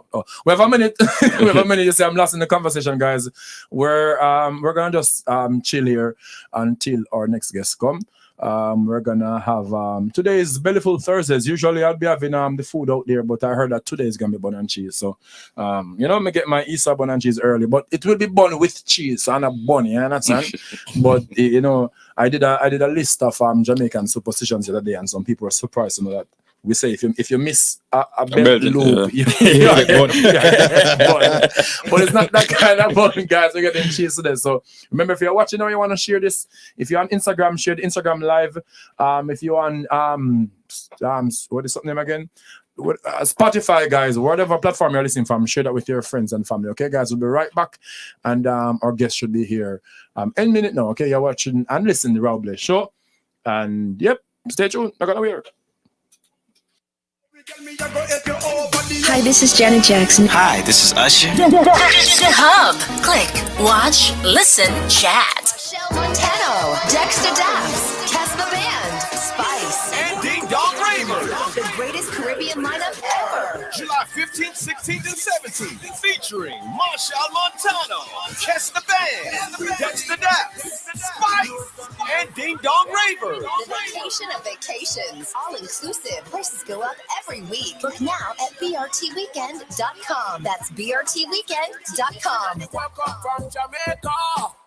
have a minute. We have a minute. You see, I'm lost in the conversation, guys. We're gonna just chill here until our next guest come. We're gonna have today is Bellyful Thursdays. Usually I'll be having the food out there, but I heard that today is gonna be bun and cheese. So me get my Easter bun and cheese early, but it will be bun with cheese and a bun, you understand? But I did a list of Jamaican superstitions the other day, and some people were surprised to know that we say if you miss a belt loop, but it's not that kind of bun, guys. We're getting cheese today. So remember, if you're watching or you want to share this, if you're on Instagram, share the Instagram live. If you're on what is something name again? Spotify, guys, whatever platform you're listening from, share that with your friends and family. Okay, guys, we'll be right back, and our guest should be here any minute now. Okay, you're watching and listening to the Raw Blaze Show, and yep, stay tuned. Not gonna weird. Hi, this is Janet Jackson. Hi, this is Usher. The Hub. Click, watch, listen, chat. Michelle Montano, Dexter Daps, Casper Band, Spice, and Ding Dong Raver. The greatest Caribbean lineup ever. July 15th, 16th, and 17th. Featuring Marshall Montano, Casper Band, Dexter Daps, Spice, and Ding Dong Raver. The vacation of vacations. All inclusive. Prices go up every week. Book now at BRTweekend.com. That's BRTweekend.com. Welcome from Jamaica.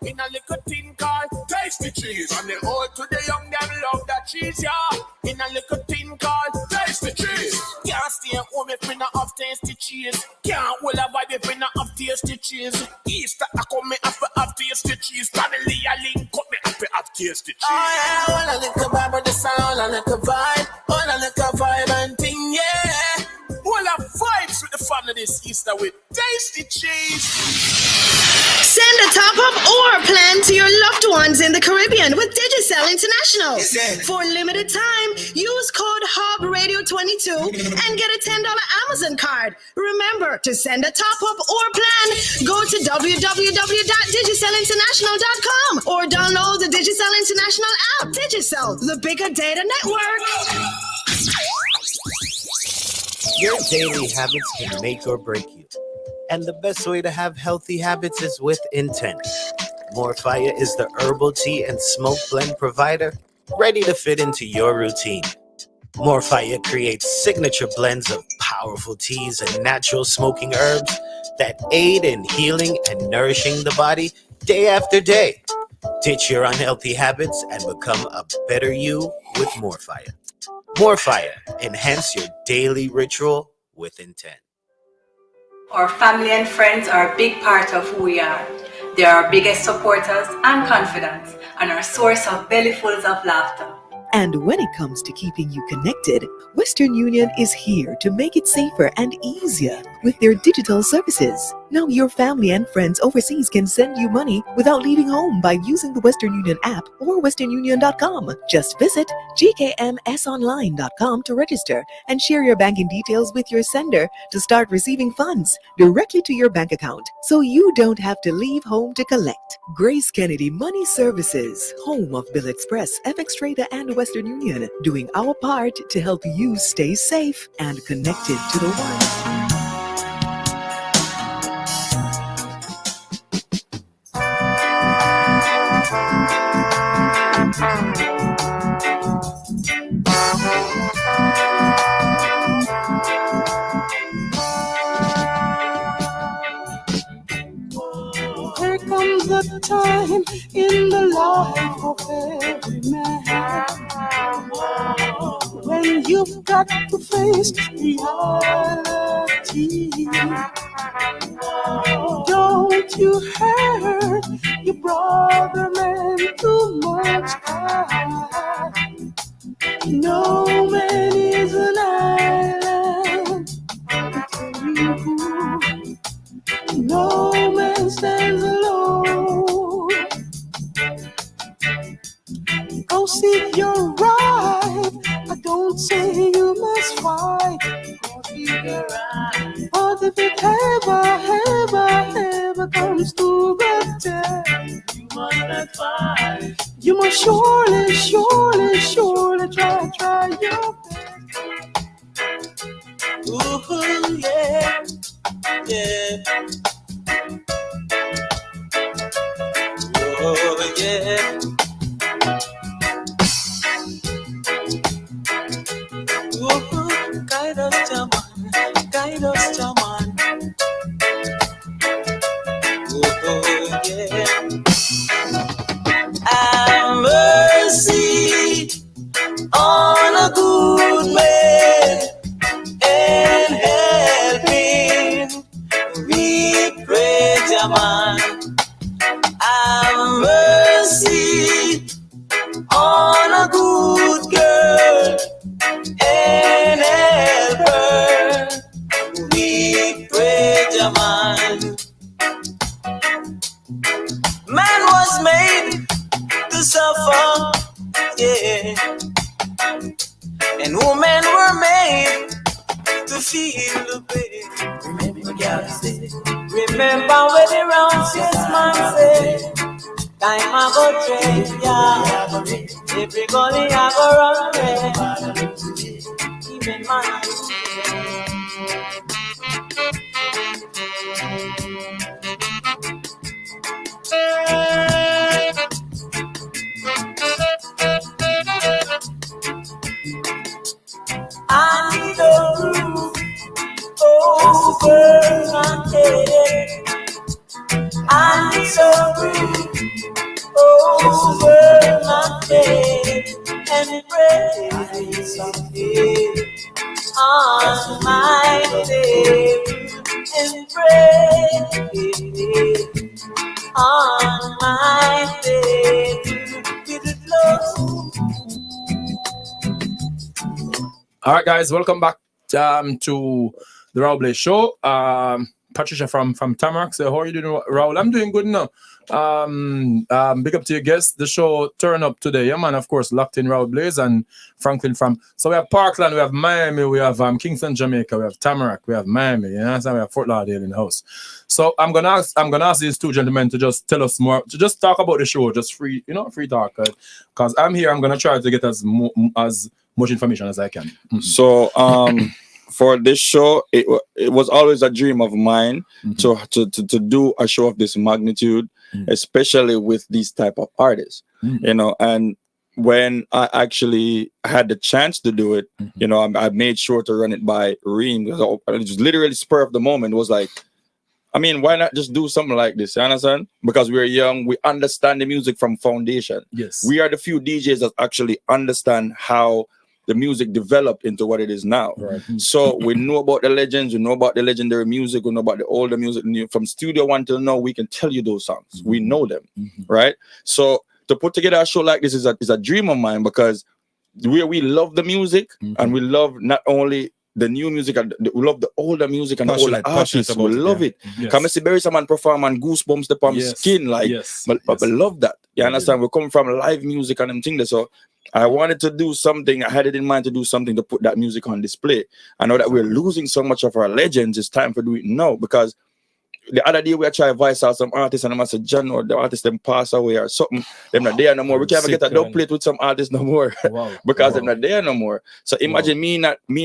In a little tin car, tasty cheese. From the old to the young, them love that cheese, yeah. In a little tin car, tasty cheese. Can't stay home if we not have tasty cheese. Can't hold a vibe if we not have tasty cheese. Easter, I come, me have to have tasty cheese. Family, I link up, me have to have tasty cheese. Oh yeah, all a little vibe with the sound, all a little vibe. All a little vibe and thing, yeah. All a vibes with the family this Easter with tasty cheese. Send a top-up or plan to your loved ones in the Caribbean with Digicel International. For a limited time, use code HUBBRadio22 and get a $10 Amazon card. Remember, to send a top-up or plan, go to www.digicelinternational.com or download the Digicel International app. Digicel, the bigger data network. Your daily habits can make or break you. And the best way to have healthy habits is with intent. More Fire is the herbal tea and smoke blend provider ready to fit into your routine. More Fire creates signature blends of powerful teas and natural smoking herbs that aid in healing and nourishing the body day after day. Ditch your unhealthy habits and become a better you with More Fire. More Fire. Enhance your daily ritual with intent. Our family and friends are a big part of who we are. They are our biggest supporters and confidants, and our source of bellyfuls of laughter. And when it comes to keeping you connected, Western Union is here to make it safer and easier with their digital services. Now your family and friends overseas can send you money without leaving home by using the Western Union app or westernunion.com. Just visit gkmsonline.com to register and share your banking details with your sender to start receiving funds directly to your bank account, so you don't have to leave home to collect. Grace Kennedy Money Services, home of Bill Express, FX Trader, and Western Union, doing our part to help you stay safe and connected to the one. There comes a time in the life of every man when you've got to face reality. Don't Don't you hurt your brother, man, too much. No man is an island. No man stands alone. Go seek your right. I don't say you must fight. Go seek your right. But if it ever comes to the test, you must not fight. You must surely try your best. Ooh, yeah, yeah. Oh, yeah. Ooh, guide us, Jaman. Guide us, Jaman. Oh, yeah. Have mercy on a good man and help him. We pray, Jaman. Have mercy on a good girl and help her. We pray, Jaman. Man was made to suffer, yeah, and women were made to feel the pain. Remember, God said, remember when the round 6 months said, time I go trade, yeah, every gully I go run red, even man. I need a roof over my head. I need some roof over my head and pray on my head and pray on my head with the love. All right, guys, welcome back to the Raul Blaze Show. Patricia from Tamarack. So how are you doing, Raul? I'm doing good now. Big up to your guests. The show turn up today. Yeah, man, of course, locked in Raul Blaze and Franklin from. So we have Parkland, we have Miami, we have Kingston, Jamaica, we have Tamarack, we have Miami, you know, and we have Fort Lauderdale in the house. So I'm gonna ask these two gentlemen to just tell us more, to just talk about the show, just free talk. Because I'm here, I'm gonna try to get as much information as I can. Mm-hmm. So for this show, it was always a dream of mine to do a show of this magnitude, especially with these type of artists, you know. And when I actually had the chance to do it, you know, I made sure to run it by Reem, because it was literally spur of the moment. It was like, I mean, why not just do something like this? You understand? Because we're young, we understand the music from foundation. Yes, we are the few DJs that actually understand how the music developed into what it is now. Right. So we know about the legends, we know about the legendary music, we know about the older music. From Studio One till now, we can tell you those songs. We know them, right? So to put together a show like this is a dream of mine, because we love the music and we love not only the new music, we love the older music and the older artists. We love it. Come and see Barry Someone perform and goosebumps the palm skin, like, but we love that. You understand? We come from live music and them things. So I wanted to do something. I had it in mind to do something to put that music on display. I know that we're losing so much of our legends. It's time to do it now, because the other day we try to voice out some artists and I said, John, or the artists them pass away or something. Them not there no more. We can't even get a dub plate with some artists no more because they're not there no more. So imagine me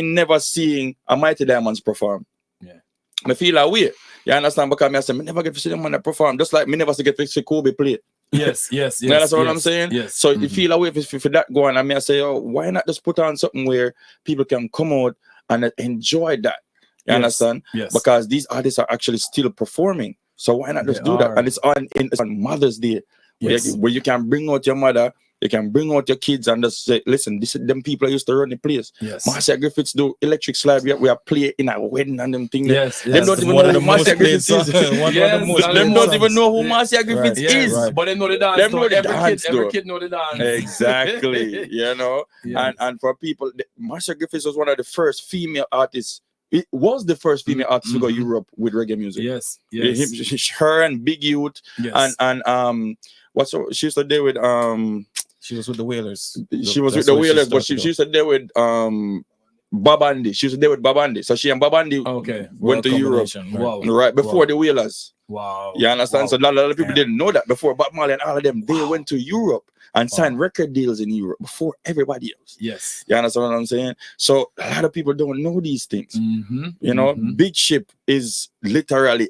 never seeing a Mighty Diamonds perform. Yeah, I feel that way. You understand? Because I said, I never get to see them when they perform. Just like me never get to see Kobe play. Yes. That's what I'm saying. Yes. So you feel away if that going, I say, oh, why not just put on something where people can come out and enjoy that? You understand? Yes. Because these artists are actually still performing. So why not just do that? And it's on Mother's Day, where you can bring out your mother You can bring out your kids and just say, listen, this is them people that used to run the place. Yes. Marcia Griffiths do electric slide. We are play in a wedding and them things. Yes. Them don't even know who Marcia Griffiths is. Them don't even know who Marcia Griffiths is. Right. But they know the dance. Them know the dance, every kid know the dance. Exactly. You know, and for people, Marcia Griffiths was one of the first female artists. It was the first female artist to go Europe with reggae music. Yes. Her and Big Youth and she used to deal with she was with the Wailers. She was with the Wailers, but she used to deal with Bob Andy. She used to deal with Bob Andy. So she and Bob Andy went to Europe right before the Wailers. Wow. You understand? So a lot of people didn't know that before Bob Marley and all of them, they went to Europe and signed record deals in Europe before everybody else. Yes. You understand what I'm saying? So a lot of people don't know these things. You know, Big Ship is literally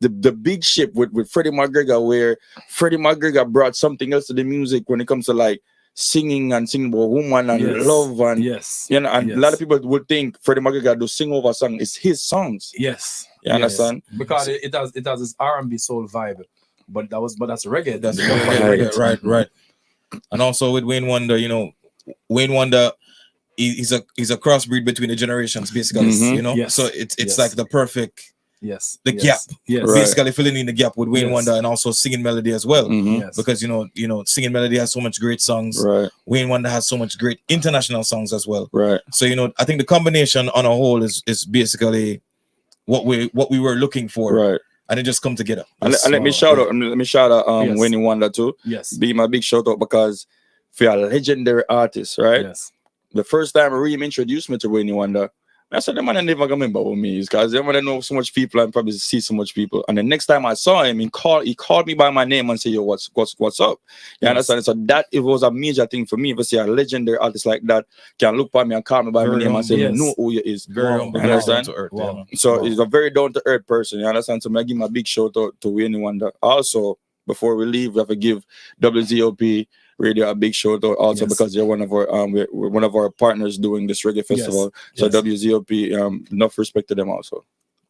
the big ship with Freddie McGregor, where Freddie McGregor brought something else to the music when it comes to like singing about woman and love and you know, and a lot of people would think Freddie McGregor do sing over song. It's his songs. Yes. You understand? Because it has this R&B soul vibe, but that's reggae. That's right. And also with Wayne Wonder, you know, Wayne Wonder, he's a crossbreed between the generations, basically. You know, so it's like the perfect gap. Basically filling in the gap with Wayne Wonder and also Singing Melody as well. Because you know, Singing Melody has so much great songs. Wayne Wonder has so much great international songs as well. So you know, I think the combination on a whole is basically what we were looking for. And it just come together. And let me shout out Wayne Wonder too. Be my big shout out because for a legendary artist, right? The first time Reem introduced me to Wayne Wonder, I said, the man never gonna remember who me is because they want to know so much people and probably see so much people. And the next time I saw him, he called me by my name and said, yo, what's up? You understand? So that it was a major thing for me. If I see a legendary artist like that can look by me and call me by my name and say, you know who you is. You understand? So he's a very down to earth person. You understand? So I give him a big shout out to Wayne Wonder. Also, before we leave, we have to give WZOP Radio a big shout out also because they're one of our we're one of our partners doing this reggae festival. So WZOP, enough respect to them also.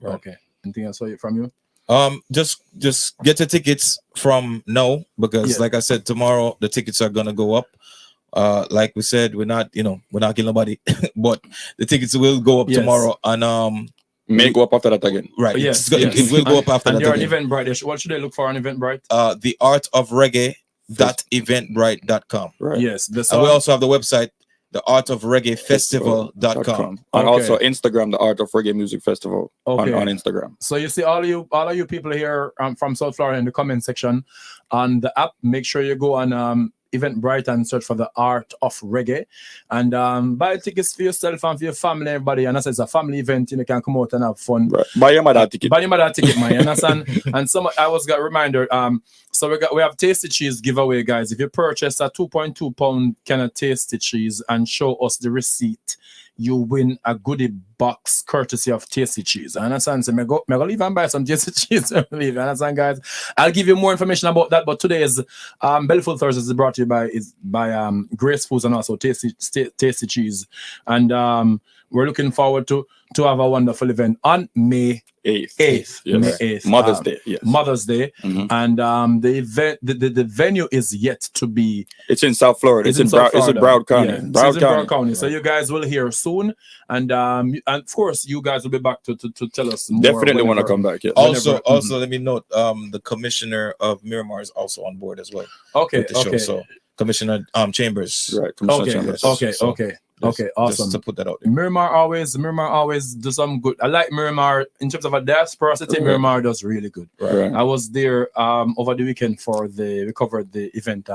Okay. Anything else from you? Just get the tickets from now because like I said, tomorrow the tickets are gonna go up. Like we said, we're not killing nobody, but the tickets will go up tomorrow and may go up after that again. Right. It will go up after that. And you're on Eventbrite. What should they look for on Eventbrite? The Art of Reggae .eventbrite.com. Yes. And we also have the website, the Art of Reggae Festival.com. And also Instagram, the Art of Reggae Music Festival on Instagram. So you see all of you people here from South Florida in the comment section on the app. Make sure you go on Eventbrite and search for the Art of Reggae and buy tickets for yourself and for your family, everybody. And it's a family event, you can come out and have fun. Buy your mother ticket. Buy your mother ticket, man. You understand? And I was got a reminder. So we have tasty cheese giveaway, guys. If you purchase a 2.2 pound can of tasty cheese and show us the receipt, you win a goodie box courtesy of tasty cheese. I understand? So I go leave and buy some tasty cheese. Leave. I understand, guys? I'll give you more information about that. But today's Bellyful Thursdays is brought to you by Grace Foods and also tasty cheese. And we're looking forward to have a wonderful event on May 8th. May 8th. Mother's Day. Yes. Mother's Day. And the event, the venue is yet to be. It's in South Florida. It's in Broward County. Yeah, Broward County. So you guys will hear soon. And of course, you guys will be back to tell us more. Definitely want to come back. Yes. Also, let me note, the commissioner of Miramar is also on board as well. Okay. Show, so Commissioner Chambers. Right. Commissioner Chambers. Okay, awesome. Just to put that out there. Miramar always do some good. I like Miramar in terms of a diaspora city. Miramar does really good. Right. I was there over the weekend we covered the event.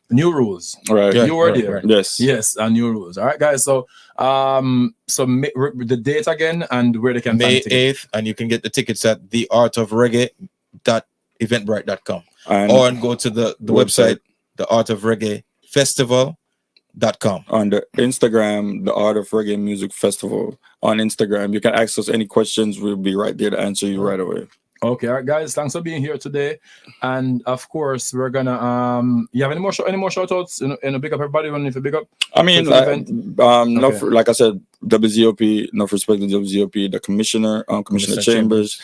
New Rules. Right. You were there. Right. Yes. And New Rules. All right, guys. So the date again and where they can May 8th, and you can get the tickets at theartofreggae.eventbrite.com or go to the website, the Art of Reggae Festival.com. On the Instagram, the Art of Reggae Music Festival on Instagram. You can ask us any questions. We'll be right there to answer you right away. Okay, all right, guys. Thanks for being here today. And of course, we're gonna you have any more shout outs? Big up everybody when you big up. I mean, like I said, WZOP, enough respect to WZOP, the commissioner, Commissioner Chambers,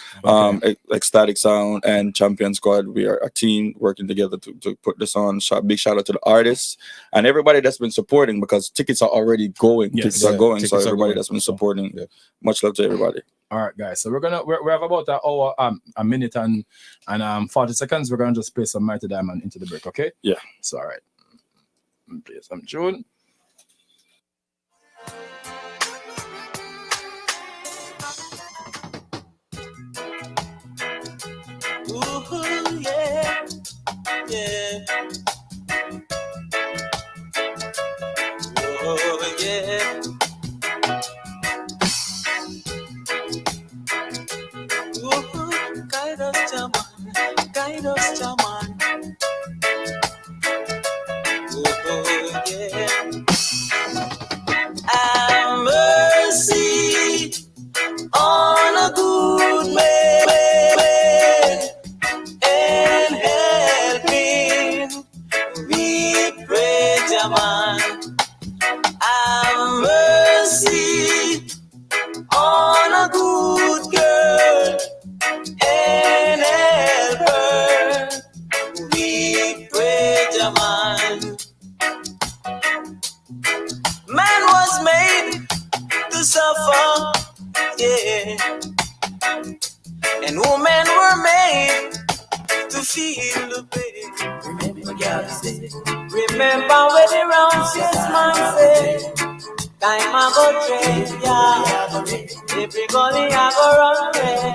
Ecstatic Sound, and Champion Squad. We are a team working together to put this on. Big shout out to the artists and everybody that's been supporting, because tickets are already going. Yes. Tickets are going. So Tickets are everybody going. that's been supporting, much love to everybody. All right, guys. So we have about an hour, a minute and 40 seconds. We're gonna just play some Mighty Diamond into the break, okay? Yeah. So all right. Play some tune. Ooh, yeah, yeah. Oh, yeah. Ooh, guide us, Jaman. Guide us, Jaman. Oh, yeah. Have mercy on a good man and helping. We pray, Jaman. Have mercy on a good girl and help her. We pray, Jaman. Man was made to suffer, yeah, and women were made to feel the pain. Remember, God said, remember when the righteous man said, time I go trade, yeah, every gully I go run there,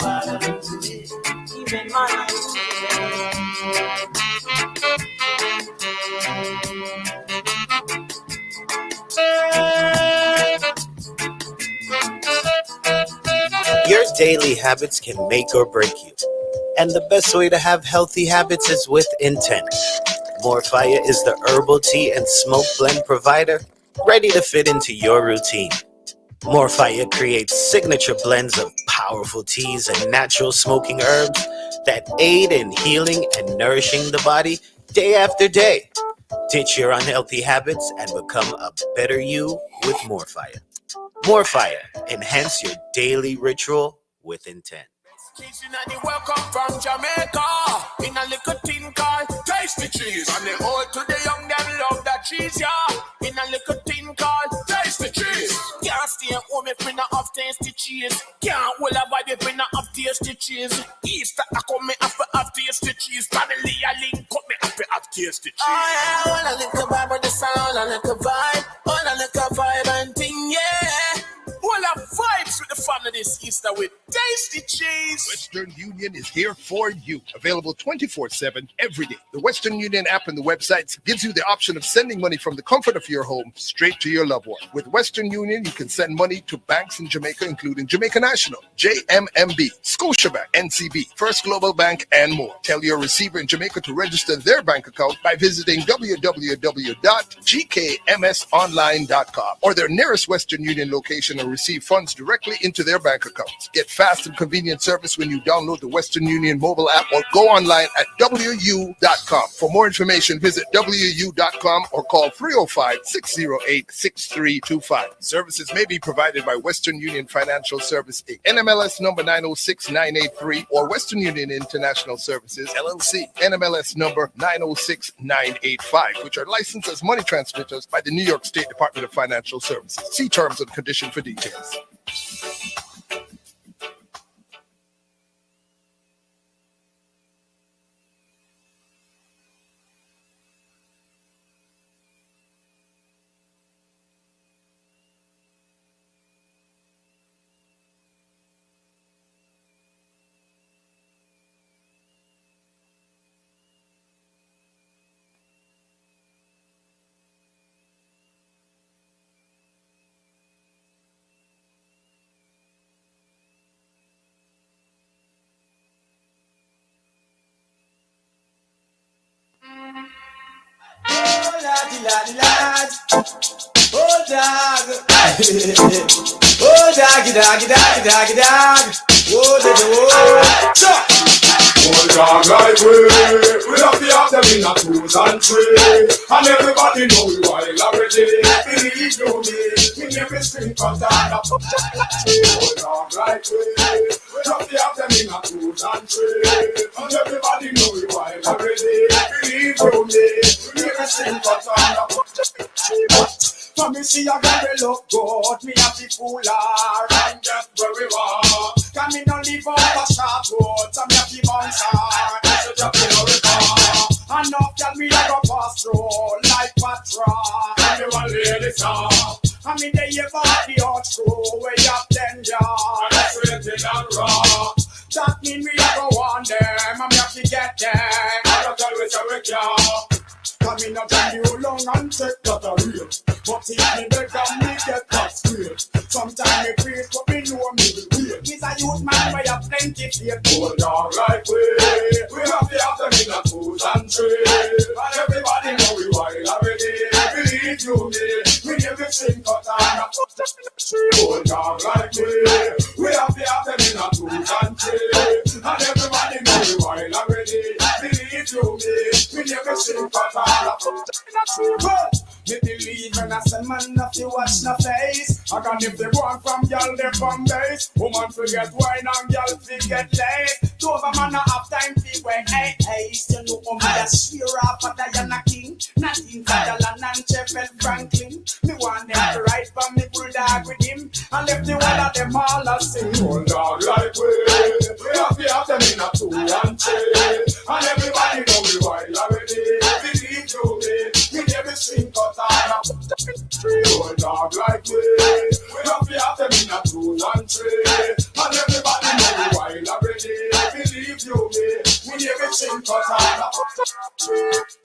even my Your daily habits can make or break you. And the best way to have healthy habits is with intent. More Fire is the herbal tea and smoke blend provider ready to fit into your routine. More Fire creates signature blends of powerful teas and natural smoking herbs that aid in healing and nourishing the body day after day. Ditch your unhealthy habits and become a better you with More Fire. More Fire. Enhance your daily ritual with intent. Welcome from Jamaica in a little tin called Tasty Cheese. And the old to the young, them love that cheese, yeah. In a little tin called Tasty Cheese. Can't stay at home if we not have tasty cheese. Can't hold a vibe if we not have tasty cheese. Easter I come me have to have tasty cheese. Family I link up me have to have tasty cheese. Oh yeah, wanna lick the vibe of the sound, I like a vibe. Wanna lick a vibe and thing, yeah. We'll have vibes with the family this Easter with Tasty Cheese. Western Union is here for you. Available 24/7 every day. The Western Union app and the websites gives you the option of sending money from the comfort of your home straight to your loved one. With Western Union, you can send money to banks in Jamaica, including Jamaica National, JMMB, Scotiabank, NCB, First Global Bank, and more. Tell your receiver in Jamaica to register their bank account by visiting www.gkmsonline.com or their nearest Western Union location and receive funds directly into their bank accounts. Get fast and convenient service when you download the Western Union mobile app or go online at wu.com. For more information, visit wu.com or call 305-608-6325. Services may be provided by Western Union Financial Service Inc., NMLS number 906983, or Western Union International Services, LLC, NMLS number 906985, which are licensed as money transmitters by the New York State Department of Financial Services. See terms and conditions for details. Oh, dog. Oh, doggy, doggy, doggy, doggy, dog. Oh, doggy, oh. dog like we have to have them in a 2s and 3s. And everybody know we wild already. Believe you me, we never string cut on a dog like we have to have them in a 2s and 3s. And everybody know we wild already. Believe you me, we never string cut on a for me see a girl look good, me have to fool her and get where we want. Can me no live on a sharp road, so me have to bounce her. So just in a river, enough girl me a go pass through like Patra. Everyone lay this song. I mean they hear about the hot screw, way up 10 yards. That's rated and raw. That mean we a go on them, and me have to get them. I don't tell you so we can. Come in a time you long and take that a real. But if me beg and me get that straight. Sometimes me praise but me know me will wait. He's a youth man where you plenty faith. Hold dog like we have to have them in a 2s and 3s. And everybody know we wild already. Believe you me, we never sing cut on a hold dog like we have to have them in a 2s and 3s. And everybody know we wild already. Believe you me, we never sing cut on. Me believe when I say man if you watch no face. I can if they want from y'all they from base. Woman forget wine and y'all forget lace. Two of them man have time to wait. Hey, you know me a swear off a Diana King. Nothing for Jalan and Sheffield Franklin. Me want them to ride for me bulldog with him. And left the one of them all a sing. Hold dog like we have to have them in a 2 and 3. And everybody know we wild already. Believe you me, we never sing cut on a hold dog like we have to have them in a 2 and 3. And everybody know we wild already. Believe you me, we never sing cut on a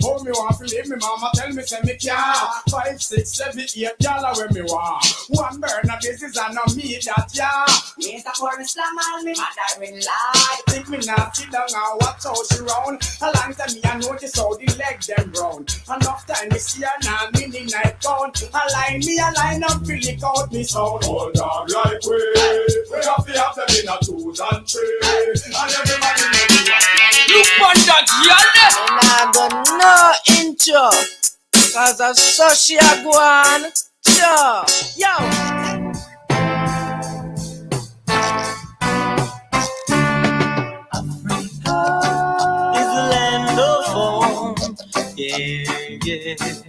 oh, me want to leave me mama tell me say me can't 5, 6, 7, 8 y'all where me want. One burner business and no me that yeah. Mr. Corey Slam and me mother will lie. Think me not sit down and watch how she round. A long time me I notice how the leg them round. Enough time me see her now mini night count. A line up fill it out me sound. Hold dog like we have to have them in a 2s and 3s. And everybody know we look on that y'all. And I got no intro, cause I saw she a go on. Yo. Yeah.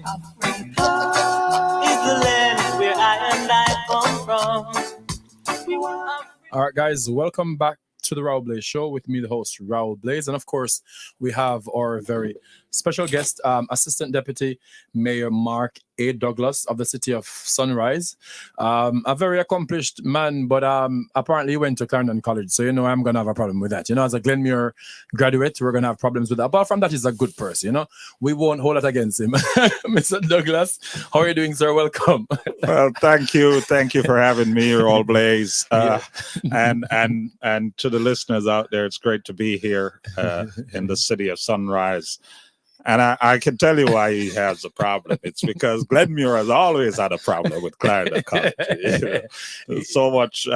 Africa is the land where I and I come from. All right, guys, welcome back to the Raul Blaze Show with me, the host, Raul Blaze. And of course, we have our very special guest, Assistant Deputy Mayor Mark A. Douglas of the city of Sunrise. A very accomplished man, but apparently he went to Clarendon College. So, you know, I'm going to have a problem with that. You know, as a Glenmuir graduate, we're going to have problems with that. Apart from that, he's a good person, you know. We won't hold it against him. Mr. Douglas, how are you doing, sir? Welcome. Well, thank you. Thank you for having me, Raul Blaze. And to the listeners out there, it's great to be here in the city of Sunrise. And I can tell you why he has a problem. It's because Glenmuir has always had a problem with Clarendon College. You know? So much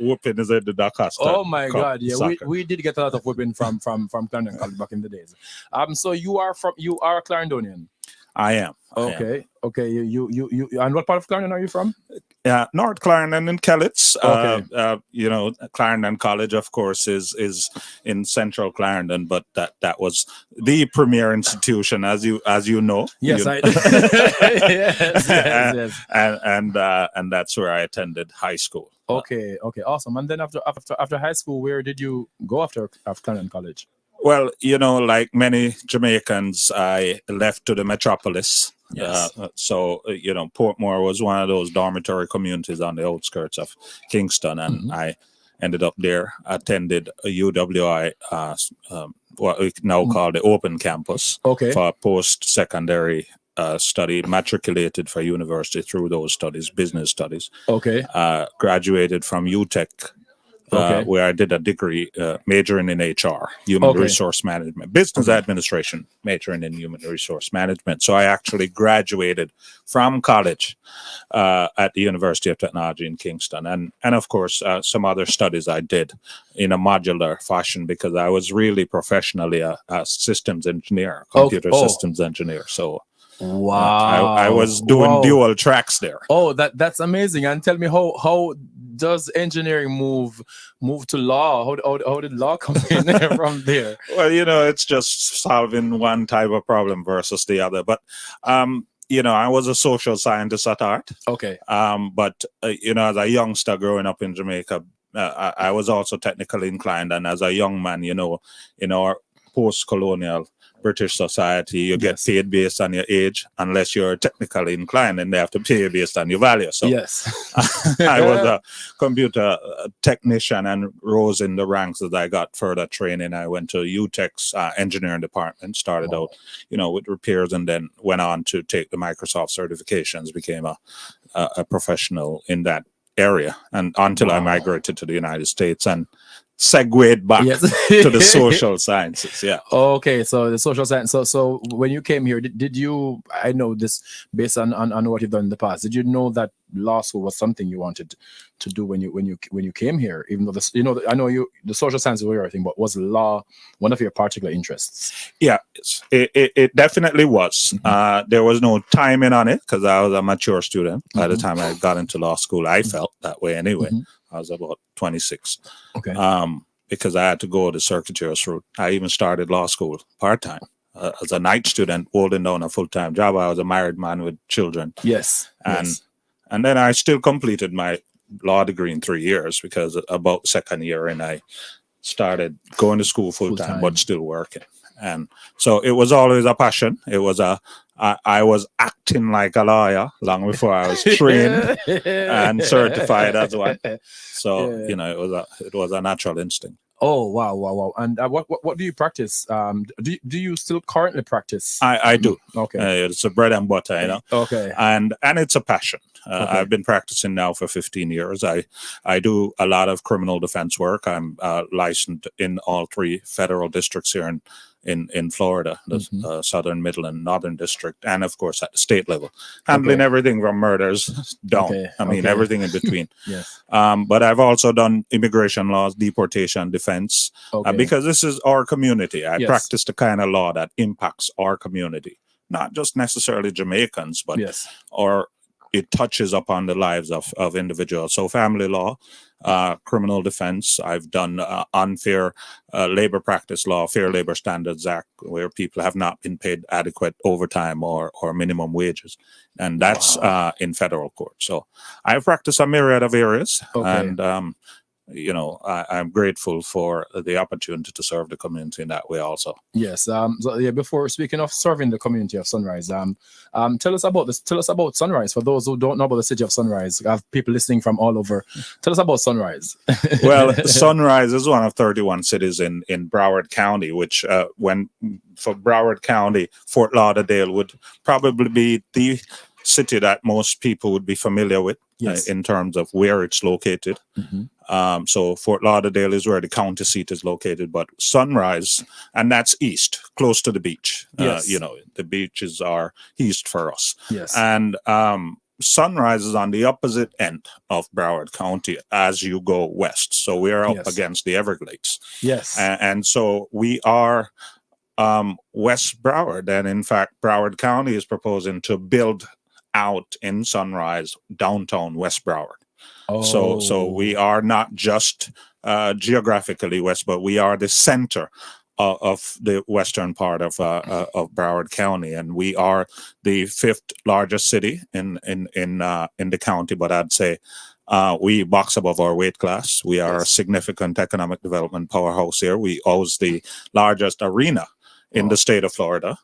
whooping is in the Doncaster. Oh my God! Yeah, we did get a lot of whooping from Clarendon College back in the days. So you are a Clarendonian. I am. Okay. You and what part of Clarendon are you from? North Clarendon and Kellets. Okay. You know, Clarendon College, of course, is in Central Clarendon, but that was the premier institution, as you know. Yes, I do. yes. And that's where I attended high school. Okay, awesome. And then after high school, where did you go after Clarendon College? Well, you know, like many Jamaicans, I left to the metropolis. Yes. So, you know, Portmore was one of those dormitory communities on the outskirts of Kingston, and I ended up there, attended a UWI, what we now call the Open Campus, for post-secondary study, matriculated for university through those studies, business studies. Okay. Graduated from UTech where I did a degree majoring in HR, human resource management, business administration, majoring in human resource management. So I actually graduated from college at the University of Technology in Kingston, and of course some other studies I did in a modular fashion because I was really professionally a systems engineer, computer systems engineer. So. Wow! I was doing dual tracks there. Oh, that's amazing! And tell me, how does engineering move to law? How did law come in from there? Well, it's just solving one type of problem versus the other. But I was a social scientist at heart. Okay. But as a youngster growing up in Jamaica, I was also technically inclined, and as a young man, in our post-colonial British society, you get paid based on your age, unless you're technically inclined, and they have to pay you based on your value. So yes, I was a computer technician and rose in the ranks as I got further training. I went to UTEC's engineering department, started out, with repairs, and then went on to take the Microsoft certifications, became a professional in that area, and until I migrated to the United States and segued back to the social sciences. Yeah. Okay, so the social science. So when you came here, did you? I know this based on what you've done in the past. Did you know that law school was something you wanted to do when you came here? Even though this, I know the social sciences were everything, but was law one of your particular interests? Yeah, it definitely was. There was no timing on it because I was a mature student by the time I got into law school. I felt that way anyway. I was about 26. Okay. Because I had to go the circuitous route. I even started law school part-time as a night student, holding down a full-time job. I was a married man with children. Yes. And then I still completed my law degree in 3 years because about second year and I started going to school full-time, but still working. And so it was always a passion. It was I was acting like a lawyer long before I was trained and certified as one. So it was a natural instinct. Oh wow! And what do you practice? Do you still currently practice? I do. Okay. It's a bread and butter, Okay. And it's a passion. I've been practicing now for 15 years. I do a lot of criminal defense work. I'm licensed in all 3 federal districts here in Florida, the Southern, Middle, and Northern District, and of course at the state level, handling everything from murders down. Everything in between. Yes. But I've also done immigration laws, deportation, defense, because this is our community. I practice the kind of law that impacts our community, not just necessarily Jamaicans, but or it touches upon the lives of individuals. So family law, criminal defense. I've done unfair labor practice law, Fair Labor Standards Act, where people have not been paid adequate overtime or minimum wages. And that's in federal court. So I've practiced a myriad of areas. And I'm grateful for the opportunity to serve the community in that way also. Yes. Before speaking of serving the community of Sunrise, tell us about this. Tell us about Sunrise. For those who don't know about the city of Sunrise, I have people listening from all over. Tell us about Sunrise. Well, Sunrise is one of 31 cities in Broward County, which for Broward County, Fort Lauderdale would probably be the city that most people would be familiar with in terms of where it's located. So Fort Lauderdale is where the county seat is located, but Sunrise, and that's east, close to the beach. The beaches are east for us. Yes. And Sunrise is on the opposite end of Broward County as you go west. So we're up against the Everglades. Yes. And so we are West Broward. And in fact, Broward County is proposing to build out in Sunrise downtown West Broward. So we are not just geographically west, but we are the center of the western part of Broward County, and we are the 5th largest city in the county. But I'd say we box above our weight class. We are a significant economic development powerhouse here. We house the largest arena in the state of Florida.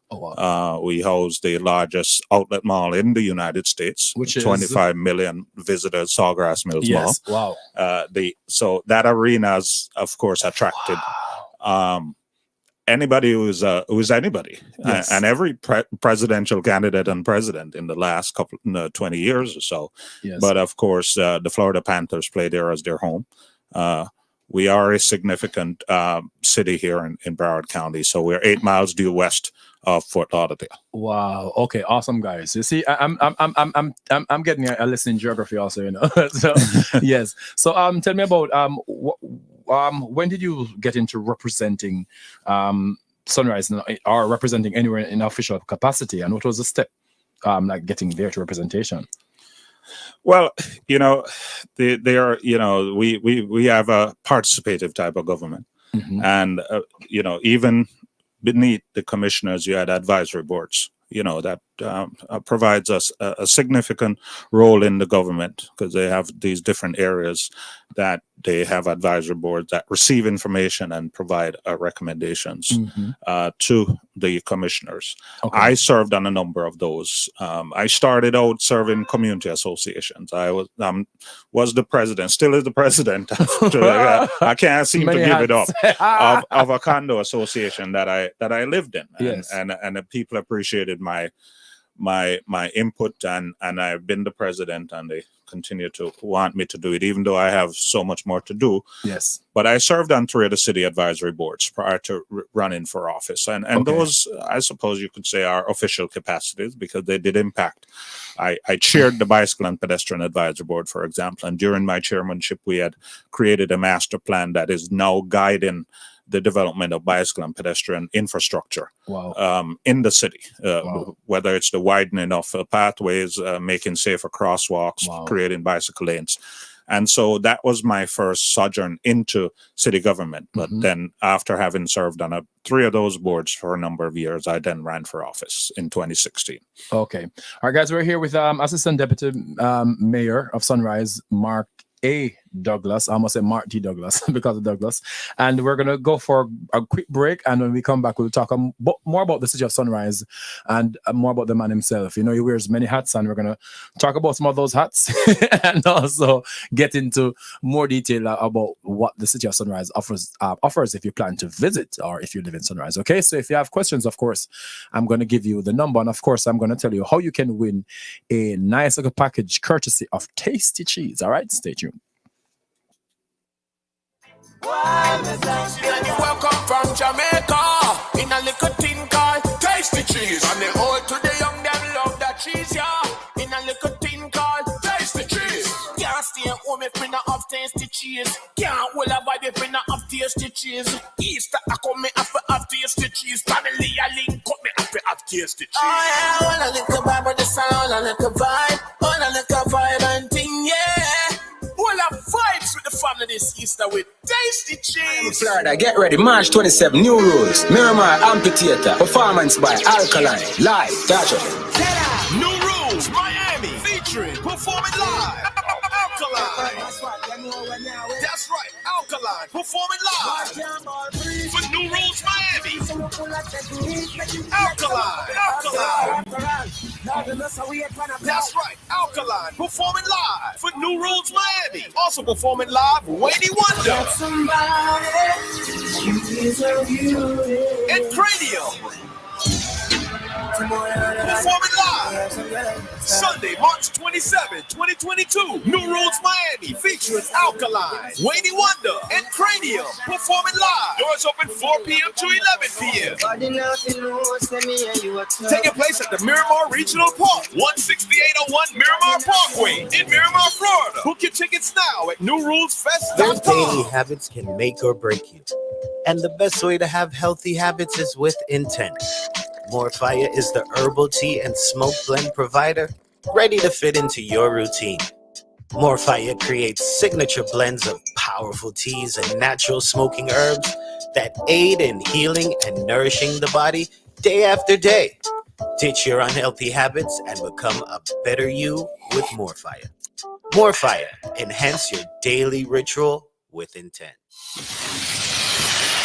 We host the largest outlet mall in the United States, which is 25 million visitors, Sawgrass Mills Mall. Wow. So that arena has, of course, attracted anybody who's anybody. And every presidential candidate and president in the last 20 years or so. But of course, the Florida Panthers play there as their home. we are a significant city here in Broward County. So we're 8 miles due west of Fort Lauderdale. Wow. Okay. Awesome, guys. You see, I'm getting a lesson in geography also. You know. So yes. So tell me about when did you get into representing Sunrise or representing anywhere in official capacity, and what was the step like getting there to representation? Well, you know, they are, you know, we have a participative type of government, and you know, even beneath the commissioners, you had advisory boards, you know, that provides us a significant role in the government, because they have these different areas that they have advisory boards that receive information and provide recommendations to the commissioners. Okay. I served on a number of those. I started out serving community associations. I was the president, still is the president. I can't seem to give it up, of a condo association that I lived in, and the people appreciated my input, and I've been the president, and they continue to want me to do it, even though I have so much more to do. Yes. But I served on 3 of the city advisory boards prior to running for office. And those, I suppose you could say, are official capacities, because they did impact. I chaired the Bicycle and Pedestrian Advisory Board, for example, and during my chairmanship, we had created a master plan that is now guiding the development of bicycle and pedestrian infrastructure in the city, whether it's the widening of pathways, making safer crosswalks, creating bicycle lanes. And so that was my first sojourn into city government. But then after having served on 3 of those boards for a number of years, I then ran for office in 2016. Okay. All right, guys, we're here with Assistant Deputy Mayor of Sunrise, Mark A. Douglas. I almost say Mark D. Douglas because of Douglas. And we're going to go for a quick break. And when we come back, we'll talk more about the city of Sunrise and more about the man himself. You know, he wears many hats, and we're going to talk about some of those hats and also get into more detail about what the city of Sunrise offers if you plan to visit or if you live in Sunrise. Okay, so if you have questions, of course, I'm going to give you the number. And of course, I'm going to tell you how you can win a nice little package courtesy of Tasty Cheese. All right, stay tuned. Welcome from Jamaica in a little tin called Tasty Cheese. And the old to the young, them love that cheese, yeah. In a little tin called Tasty Cheese. Can't stay home if we not have Tasty Cheese. Can't hold a vibe if we not have Tasty Cheese. Easter I come me have to have Tasty Cheese. Family I link up me have to have Tasty Cheese. Oh yeah, all a little vibe of the sound, all a little vibe, all a little vibe and thing, yeah. All our vibes with the family this Easter with Tasty Cheese. Florida, get ready. March 27, New Rules. Miramar Amphitheater. Performance by Alkaline. Live. That's it. New Rules, Miami. Featuring, performing live. Alkaline. That's right. Alkaline. Performing live. For New Rules, Miami. Alkaline. That's right. Alkaline. Performing live for New Rules, Miami. Also performing live, Wayne Wonder. And Cranium. Performing live Sunday, March 27, 2022. New Rules Miami featuring Alkaline, Wayne Wonder, and Cranium. Performing live. Doors open 4 p.m. to 11 p.m. Taking place at the Miramar Regional Park, 16801 Miramar Parkway in Miramar, Florida. Book your tickets now at newrulesfest.com. Those daily habits can make or break you. And the best way to have healthy habits is with intent. More Fire is the herbal tea and smoke blend provider ready to fit into your routine. More Fire creates signature blends of powerful teas and natural smoking herbs that aid in healing and nourishing the body day after day. Ditch your unhealthy habits and become a better you with More Fire. More Fire, enhance your daily ritual with intent.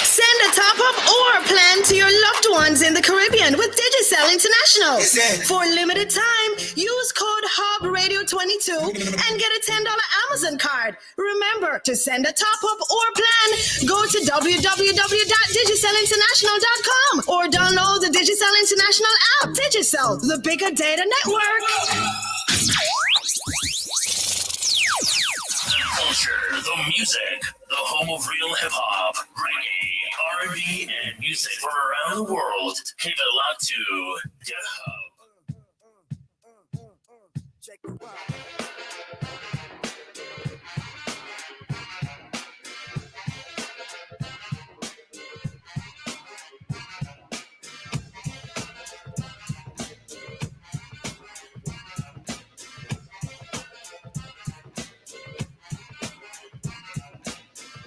Send a top-up or plan to your loved ones in the Caribbean with Digicel International. For a limited time, use code HUBBRadio22 and get a $10 Amazon card. Remember, to send a top-up or plan, go to www.digicelinternational.com or download the Digicel International app. Digicel, the bigger data network. Culture, the music, the home of real hip hop, reggae, R&B, and music from around the world. Keep it locked to DIHUBB.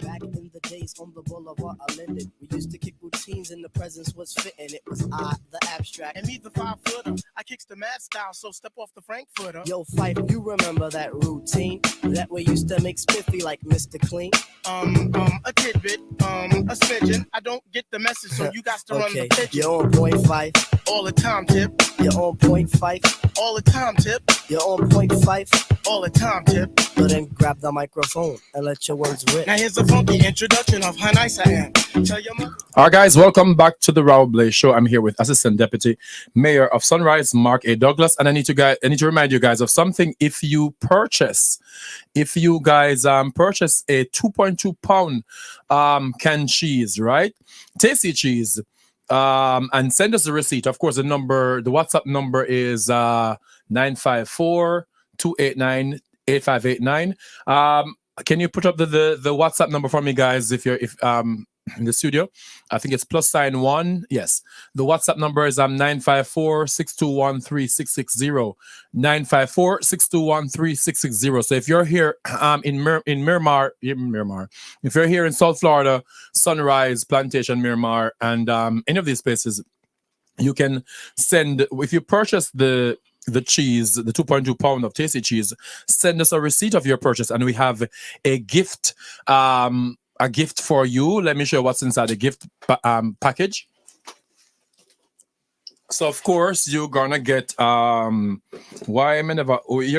Back in the days on the boulevard I landed, we used to kick routines and the presence was fitting. It was I, the abstract. And me, the 5-footer. I kicks the mad style, so step off the Frankfurter. Yo, Fife, you remember that routine that we used to make spiffy like Mr. Clean? A tidbit, a smidgen. I don't get the message, so you got to run the pitch. You're on point, Fife. All the time, Tip. You're on point, Fife. All the time, Tip. You're on point, Fife. All the time, Tip. But then grab the microphone and let your words rip. Now here's a funky introduction of how nice I am. Tell your mother. All right, guys, welcome back to the Raul Blaze Show. I'm here with Assistant Deputy Mayor of Sunrise, Mark A. Douglas, and I need to remind you guys of something. If you guys purchase a 2.2 pound canned cheese, right, tasty cheese, and send us a receipt. Of course, the WhatsApp number is 954-289-8589. Can you put up the WhatsApp number for me, guys, if in the studio? I think it's +1. Yes. The WhatsApp number is 954-621-3660. 954-621-3660. So if you're here in Miramar, if you're here in South Florida, Sunrise, Plantation, Miramar, and any of these places, you can send, if you purchase the cheese, the 2.2 pound of tasty cheese, send us a receipt of your purchase, and we have a gift for you. Let me show you what's inside the gift package. So of course you're gonna get you're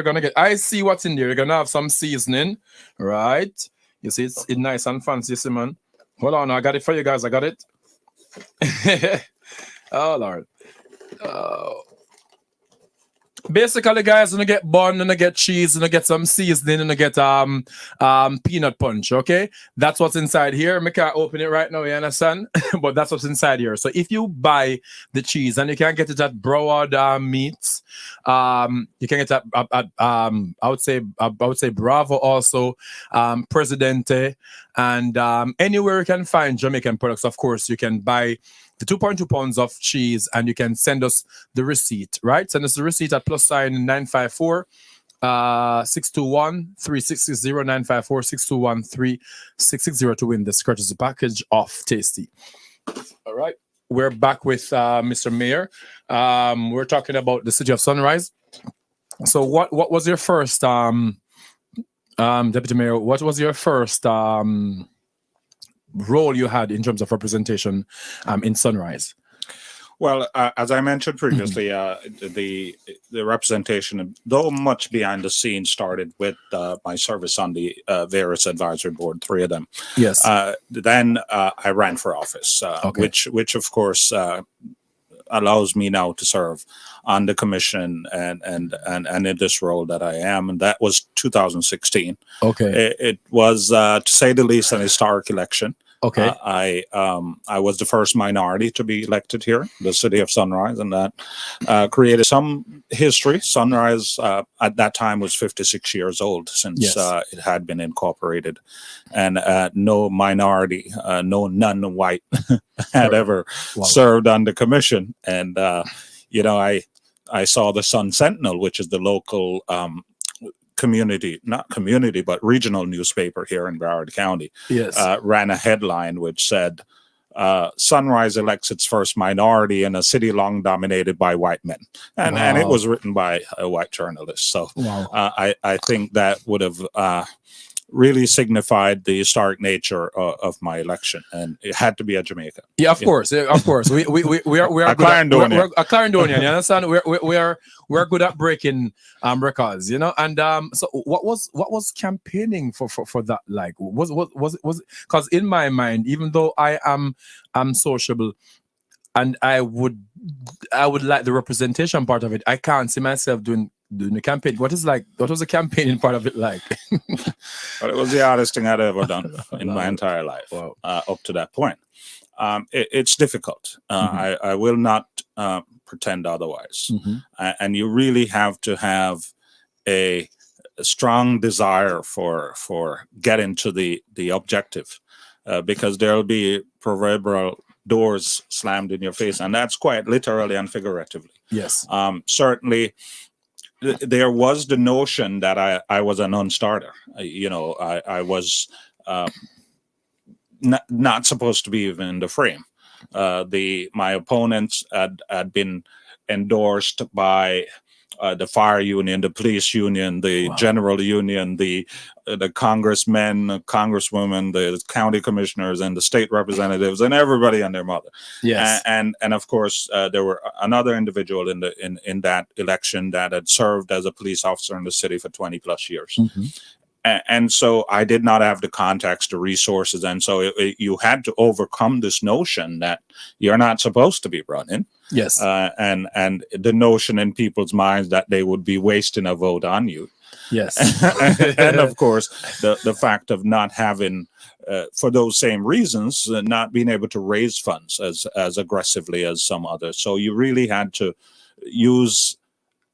gonna get, I see what's in there. You're gonna have some seasoning, right? You see it's nice and fancy, man. Hold on, I got it for you guys. I got it. Oh Lord. Basically, guys, gonna get bun, gonna get cheese, gonna get some seasoning, gonna get peanut punch. Okay, that's what's inside here. I can't open it right now, you understand? But that's what's inside here. So if you buy the cheese, and you can get it at Broward Meats, you can get it at I would say Bravo also, Presidente, and anywhere you can find Jamaican products. Of course, you can buy the 2.2 pounds of cheese, and you can send us the receipt, right? Send us the receipt at +954 621-3660, 954-621-3660 to win this courtesy package of Tasty. All right, we're back with Mr. Mayor. We're talking about the city of Sunrise. So what was your first Deputy Mayor, what was your first role you had in terms of representation in Sunrise? Well, as I mentioned previously, the representation, though much behind the scenes, started with my service on the various advisory board, 3 of them. Yes. Then I ran for office, which of course allows me now to serve on the commission and in this role that I am, and that was 2016. Okay. It was, to say the least, an historic election. Okay. I was the first minority to be elected here, the city of Sunrise, and that created some history. Sunrise at that time was 56 years old since it had been incorporated, and no minority, no non-white had ever served on the commission. And I saw the Sun Sentinel, which is the local but regional newspaper here in Broward County, ran a headline which said, Sunrise elects its first minority in a city long dominated by white men. And it was written by a white journalist. So I think that would have really signified the historic nature of my election, and it had to be a Jamaican. Yeah, of course. We are a Clarendonian. You understand? We're good at breaking records, and so what was campaigning for that like? Was because in my mind, even though I'm sociable, and I would like the representation part of it, I can't see myself doing doing the campaign. What was the campaigning part of it like? Well, it was the hardest thing I'd ever done in my entire life. Wow. Up to that point. It's difficult. I will not pretend otherwise. And you really have to have a strong desire for getting to the objective, because there'll be proverbial doors slammed in your face, and that's quite literally and figuratively. Yes. Certainly, there was the notion that I was a non-starter. I was not supposed to be even in the frame. My opponents had been endorsed by the fire union, the police union, the general union, the congressmen, congresswomen, the county commissioners, and the state representatives, and everybody and their mother. Yes. And of course, there were another individual in that election that had served as a police officer in the city for 20 plus years. And so I did not have the context, the resources, and so you had to overcome this notion that you're not supposed to be running. Yes. And the notion in people's minds that they would be wasting a vote on you. Yes. And of course, the fact of not having, for those same reasons, not being able to raise funds as aggressively as some others. So you really had to use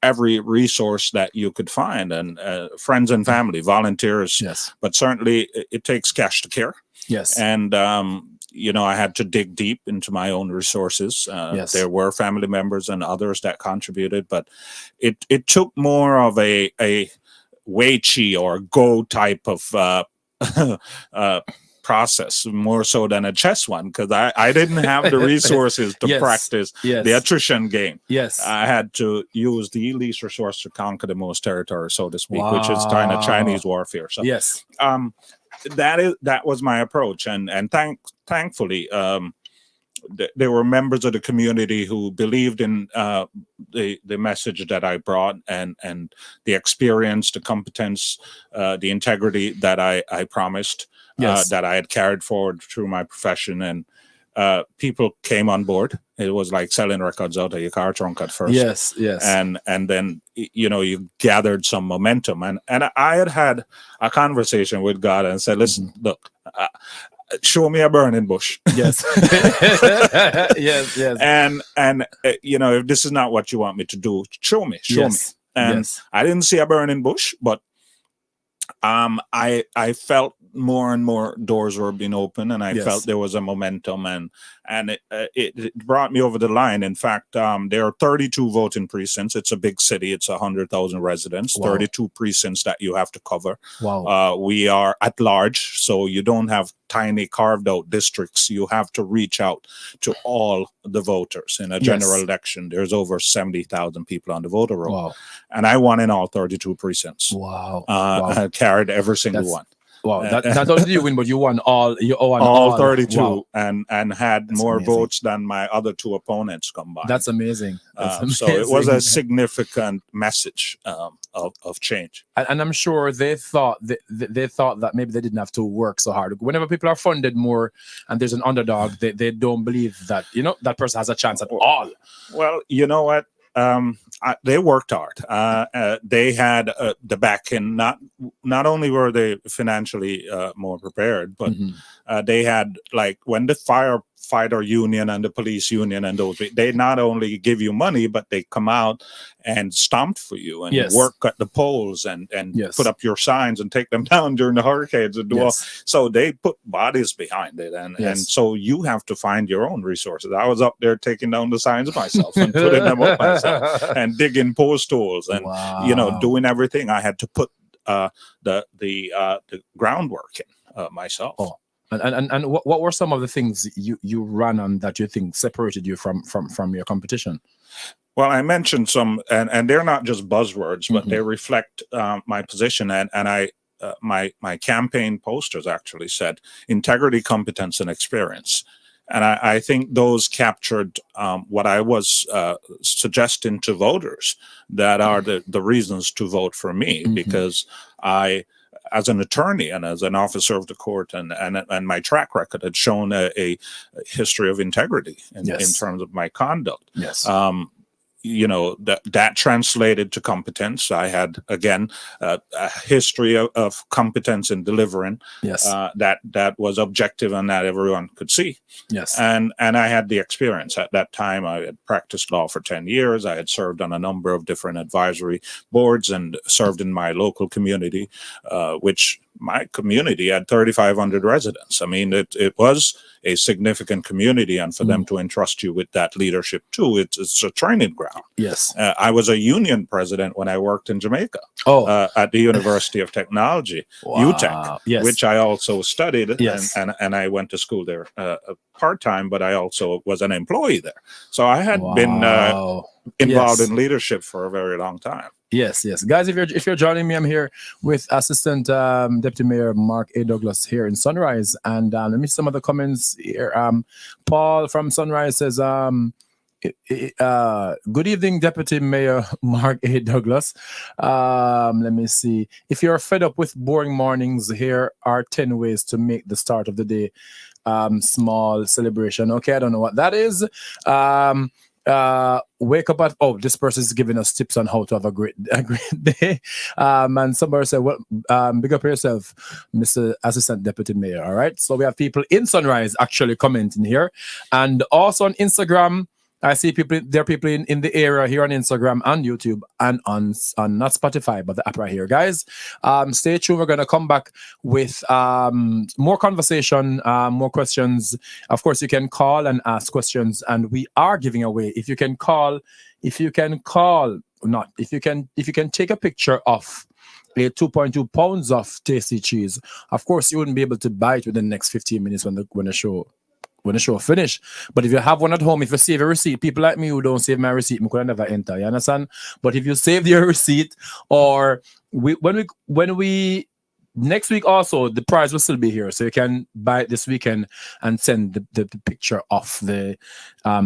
every resource that you could find, and friends and family, volunteers. Yes. But certainly it takes cash to care. Yes. And, I had to dig deep into my own resources. Yes. There were family members and others that contributed, but it took more of a Weichi or Go type of process, more so than a chess one, because I didn't have the resources to practice the attrition game. Yes. I had to use the least resource to conquer the most territory, so to speak, which is kind of Chinese warfare. So yes, that was my approach, and thankfully there were members of the community who believed in the message that I brought, and the experience, the competence, the integrity that I promised. Yes. That I had carried forward through my profession, and people came on board. It was like selling records out of your car trunk at first. Yes, yes. And then you gathered some momentum, and I had a conversation with God and said, "Listen, look, show me a burning bush." Yes. Yes, yes. And if this is not what you want me to do, show me. And I didn't see a burning bush, but I felt more and more doors were being opened, and I felt there was a momentum, and it brought me over the line. In fact, there are 32 voting precincts. It's a big city. It's 100,000 residents. Wow. 32 precincts that you have to cover. Wow. We are at large, so you don't have tiny carved out districts. You have to reach out to all the voters in a general election. There's over 70,000 people on the voter roll. Wow. And I won in all 32 precincts. Wow. I carried every single one. Wow. Not only did you win, but you won all. You won all 32, wow. and had more votes than my other two opponents combined. That's amazing. So it was a significant message of change. And I'm sure they thought that maybe they didn't have to work so hard. Whenever people are funded more and there's an underdog, they don't believe that that person has a chance at all. Well, you know what? They worked hard. They had the backing. Not only were they financially more prepared, but they had, like, when the firefighter union and the police union and those, they not only give you money, but they come out and stomp for you and work at the polls and put up your signs and take them down during the hurricanes and do all. So they put bodies behind it, and so you have to find your own resources. I was up there taking down the signs myself and putting them up myself and digging post holes and doing everything. I had to put the groundwork in myself. Oh. And what were some of the things you ran on that you think separated you from your competition? Well, I mentioned some, and they're not just buzzwords, but they reflect my position. And I my campaign posters actually said integrity, competence, and experience. And I think those captured what I was suggesting to voters that are the reasons to vote for me, because I, as an attorney and as an officer of the court, and my track record had shown a history of integrity in terms of my conduct. Yes. that translated to competence. I had, again, a history of competence in delivering. Yes. That was objective and that everyone could see. Yes. And I had the experience. At that time, I had practiced law for 10 years. I had served on a number of different advisory boards and served in my local community, which my community had 3,500 residents. I mean, it was a significant community, and for them to entrust you with that leadership too, it's a training ground. Yes. I was a union president when I worked in Jamaica. At the University of Technology, UTech, Yes. which I also studied. Yes. And I went to school there part-time, but I also was an employee there. So I had been involved in leadership for a very long time. Yes, guys. If you're joining me, I'm here with Assistant Deputy Mayor Mark A. Douglas here in Sunrise, and let me see some of the comments here. Paul from Sunrise says, "Good evening, Deputy Mayor Mark A. Douglas. Let me see. If you're fed up with boring mornings, here are 10 ways to make the start of the day small celebration." Okay, I don't know what that is. Wake up at this person is giving us tips on how to have a great day. And somebody said, well, big up yourself, Mr. Assistant Deputy Mayor. All right, so we have people in Sunrise actually commenting here, and also on Instagram. I see there are people in the area here on Instagram and YouTube and on not Spotify, but the app right here, guys. Stay tuned. We're going to come back with more conversation, more questions. Of course, you can call and ask questions, and we are giving away. If you can take a picture of a 2.2 pounds of tasty cheese. Of course, you wouldn't be able to buy it within the next 15 minutes when the show finish. But if you have one at home, if you save a receipt, people like me who don't save my receipt, I could never enter. You understand? But if you save your receipt, or when we next week also, the prize will still be here, so you can buy it this weekend and send the picture of the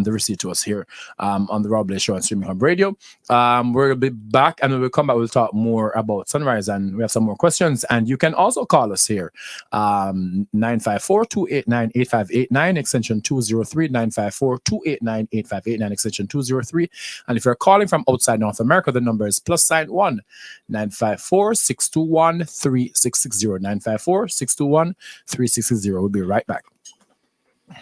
receipt to us here on the Rob Blaze Show on Streaming Hub Radio. We'll be back, and when we come back, we'll talk more about Sunrise, and we have some more questions. And you can also call us here, 954-289-8589, extension 203, 954-289-8589, extension 203. And if you're calling from outside North America, the number is +1 954-621-3660. 954-621-3660. We'll be right back. From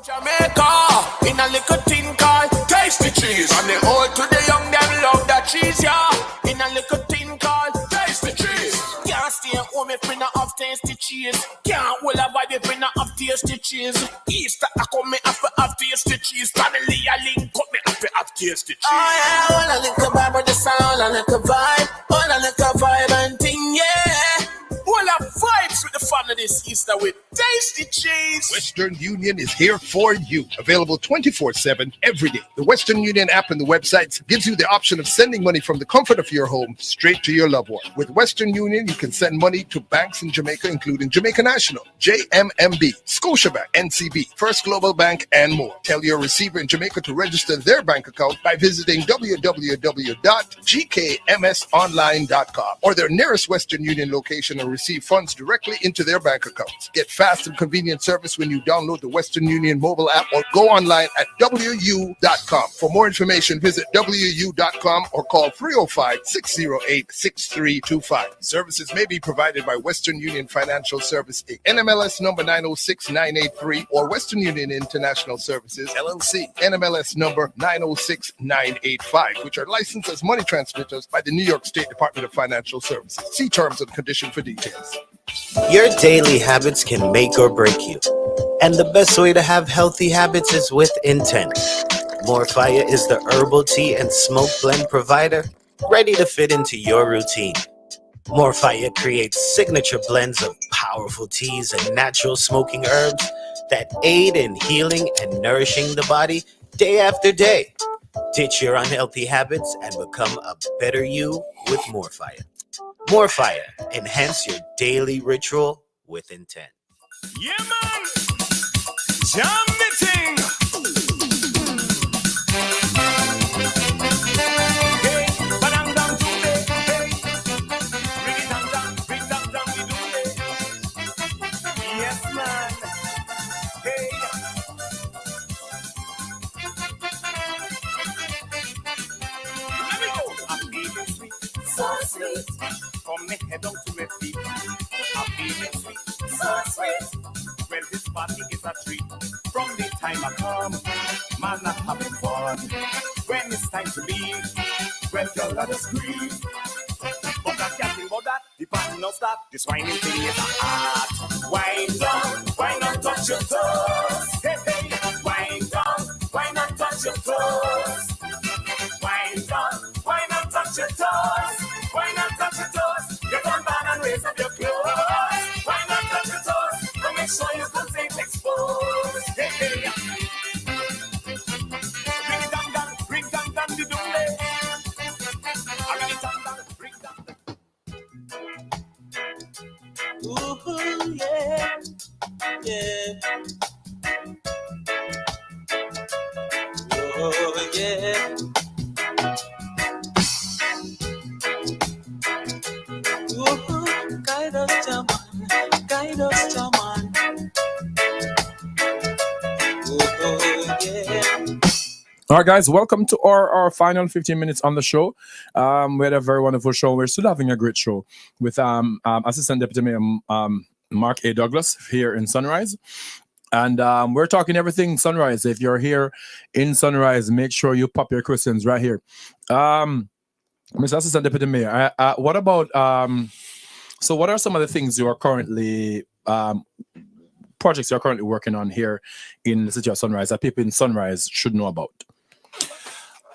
Jamaica, in a little tin called tasty cheese. And the old to the young, them love that cheese, yeah. In a little tin called tasty cheese. Can't stay home if we not have tasty cheese. Can't hold a vibe if we not have tasty cheese. Easter, I come me have to have tasty cheese. Family, I link up me have to have tasty cheese. Oh yeah, all a little vibe with the sound, a little vibe. All a little vibe and thing, yeah. All a vibes with the fun of this Easter with tasty cheese. Western Union is here for you. Available 24/7 every day. The Western Union app and the website gives you the option of sending money from the comfort of your home straight to your loved one. With Western Union, you can send money to banks in Jamaica, including Jamaica National, JMMB, Scotiabank, NCB, First Global Bank, and more. Tell your receiver in Jamaica to register their bank account by visiting www.gkmsonline.com or their nearest Western Union location and receive funds directly into their bank accounts. Get fast and convenient service when you download the Western Union mobile app or go online at wu.com. For more information, visit wu.com or call 305-608-6325. Services may be provided by Western Union Financial Service Inc., NMLS number 906983, or Western Union International Services LLC, NMLS number 906985, which are licensed as money transmitters by the New York State Department of Financial Services. See terms and conditions for details. Your daily habits can make or break you. And the best way to have healthy habits is with intent. More Fire is the herbal tea and smoke blend provider ready to fit into your routine. More Fire creates signature blends of powerful teas and natural smoking herbs that aid in healing and nourishing the body day after day. Ditch your unhealthy habits and become a better you with More Fire. More Fire. Enhance your daily ritual with intent. Yeah, man. Jam the thing. Hey, badang dang today. Hey, bring it down, bring it down, we do it. Yes, man. Hey. So sweet. From me head down to my feet. I feel it sweet. So sweet. Well, this party is a treat. From the time I come, man, I'm having fun. When it's time to leave, well, girl, let us scream. But I can't think about that. The party no stop. This whining thing is a art. Wind down, why not touch your toes? Hey, hey, wind down, why not touch your toes? Wind down, why not touch your toes? Why not touch your toes? Get on down and raise up your clothes. Why not touch your toes? To make sure you can stay exposed. Hey, hey. Ring down, the doom. Ooh, yeah, yeah. Oh, yeah. Ooh, guide us, Jaman. Guide us, Jaman. Oh, yeah. All right, guys, welcome to our final 15 minutes on the show. We had a very wonderful show. We're still having a great show with Assistant Deputy Mayor Mark A. Douglas here in Sunrise. And we're talking everything Sunrise. If you're here in Sunrise, make sure you pop your questions right here. Mr. Assistant Deputy Mayor, what about, so what are some of the things you are currently, projects you're currently working on here in the city of Sunrise that people in Sunrise should know about?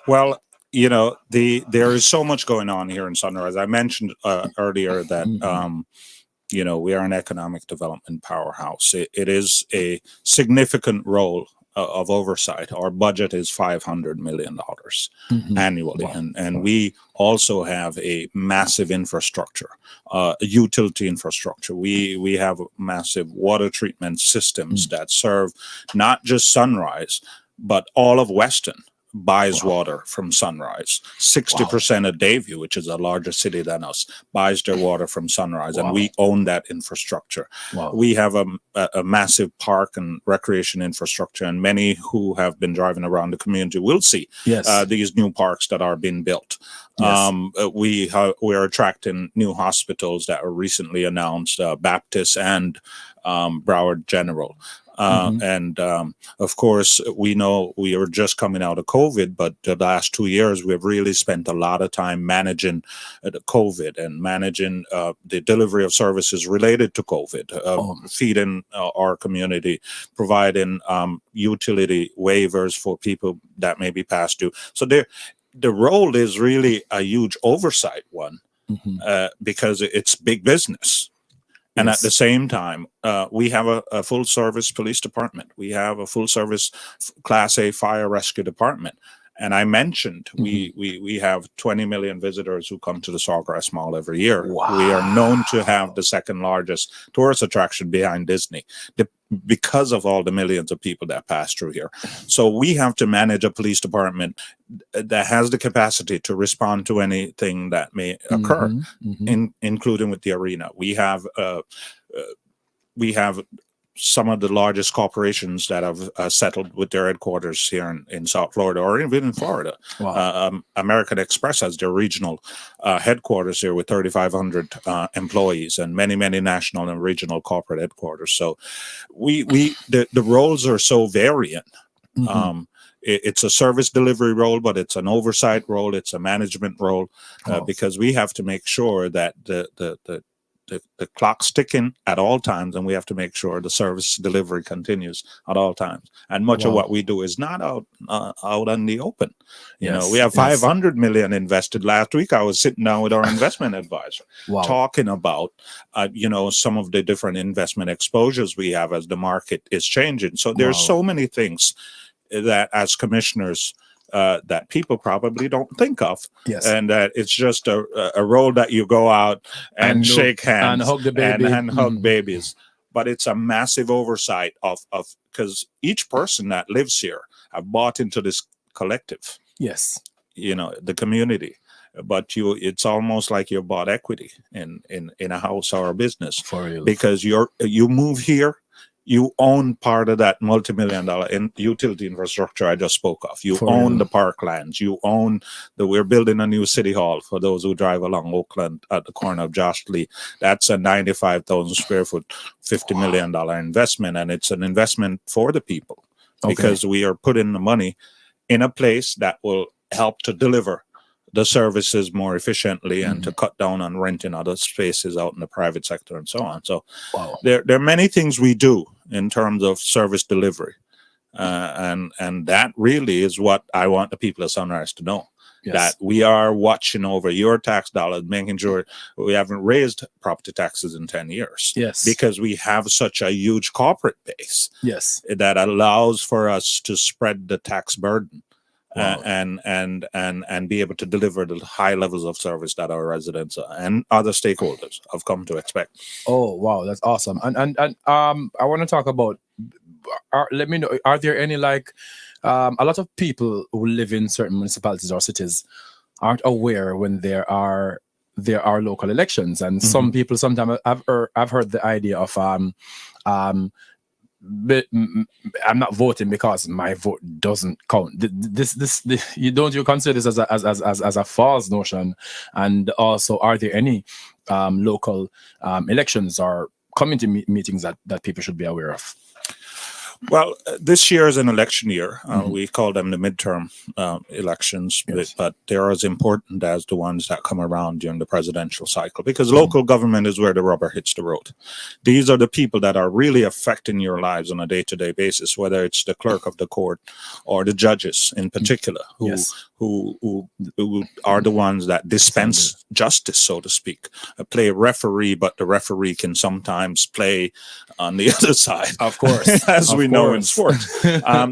Well, you know, there is so much going on here in Sunrise. I mentioned earlier that, you know, we are an economic development powerhouse. It is a significant role of oversight. Our budget is $500 million annually. Wow. And we also have a massive infrastructure, utility infrastructure. We have massive water treatment systems that serve not just Sunrise, but all of Weston buys water from Sunrise. 60% of Dayview, which is a larger city than us, buys their water from Sunrise, and we own that infrastructure. We have a massive park and recreation infrastructure, and many who have been driving around the community will see these new parks that are being built. We are attracting new hospitals that were recently announced, Baptist and Broward General. And of course, we know we are just coming out of COVID, but the last 2 years, we've really spent a lot of time managing the COVID and managing the delivery of services related to COVID, feeding our community, providing utility waivers for people that may be past due. So the role is really a huge oversight one because it's big business. And at the same time, we have a full service police department. We have a full service Class A fire rescue department. And I mentioned we have 20 million visitors who come to the Sawgrass Mall every year. We are known to have the second largest tourist attraction behind Disney because of all the millions of people that pass through here. So we have to manage a police department that has the capacity to respond to anything that may occur, including with the arena. We have some of the largest corporations that have settled with their headquarters here in South Florida or even in Florida. American Express has their regional headquarters here with 3,500 employees and many, many national and regional corporate headquarters. So the roles are so variant. It's a service delivery role, but it's an oversight role. It's a management role because we have to make sure that the clock's ticking at all times, and we have to make sure the service delivery continues at all times. And much of what we do is not out in the open. You know, we have 500 million invested. Last week, I was sitting down with our investment advisor talking about, you know, some of the different investment exposures we have as the market is changing. So there's so many things that as commissioners that people probably don't think of, and that it's just a role that you go out and shake hands and hug the baby and hug babies. But it's a massive oversight of because each person that lives here have bought into this collective. You know, the community. But it's almost like you bought equity in a house or a business because you move here. you own part of that multi-million-dollar utility infrastructure I just spoke of. You own the parklands. You own we're building a new city hall for those who drive along Oakland at the corner of Josh Lee. That's a 95,000 square foot, $50 million investment, and it's an investment for the people because we are putting the money in a place that will help to deliver the services more efficiently and to cut down on renting other spaces out in the private sector and so on. So there are many things we do in terms of service delivery. And that really is what I want the people of Sunrise to know. That we are watching over your tax dollars, making sure we haven't raised property taxes in 10 years. Because we have such a huge corporate base that allows for us to spread the tax burden. And be able to deliver the high levels of service that our residents and other stakeholders have come to expect. Oh wow, that's awesome! And I want to talk about. Let me know. Are there any a lot of people who live in certain municipalities or cities aren't aware when there are local elections, and some people sometimes I've heard the idea of but I'm not voting because my vote doesn't count. You consider this as a false notion? And also, are there any local elections or community meetings that people should be aware of? Well, this year is an election year. We call them the midterm elections, but they're as important as the ones that come around during the presidential cycle, because local government is where the rubber hits the road. These are the people that are really affecting your lives on a day-to-day basis, whether it's the clerk of the court or the judges in particular, who are the ones that dispense justice, so to speak. Play referee, but the referee can sometimes play on the other side. Of course. As we know in sports.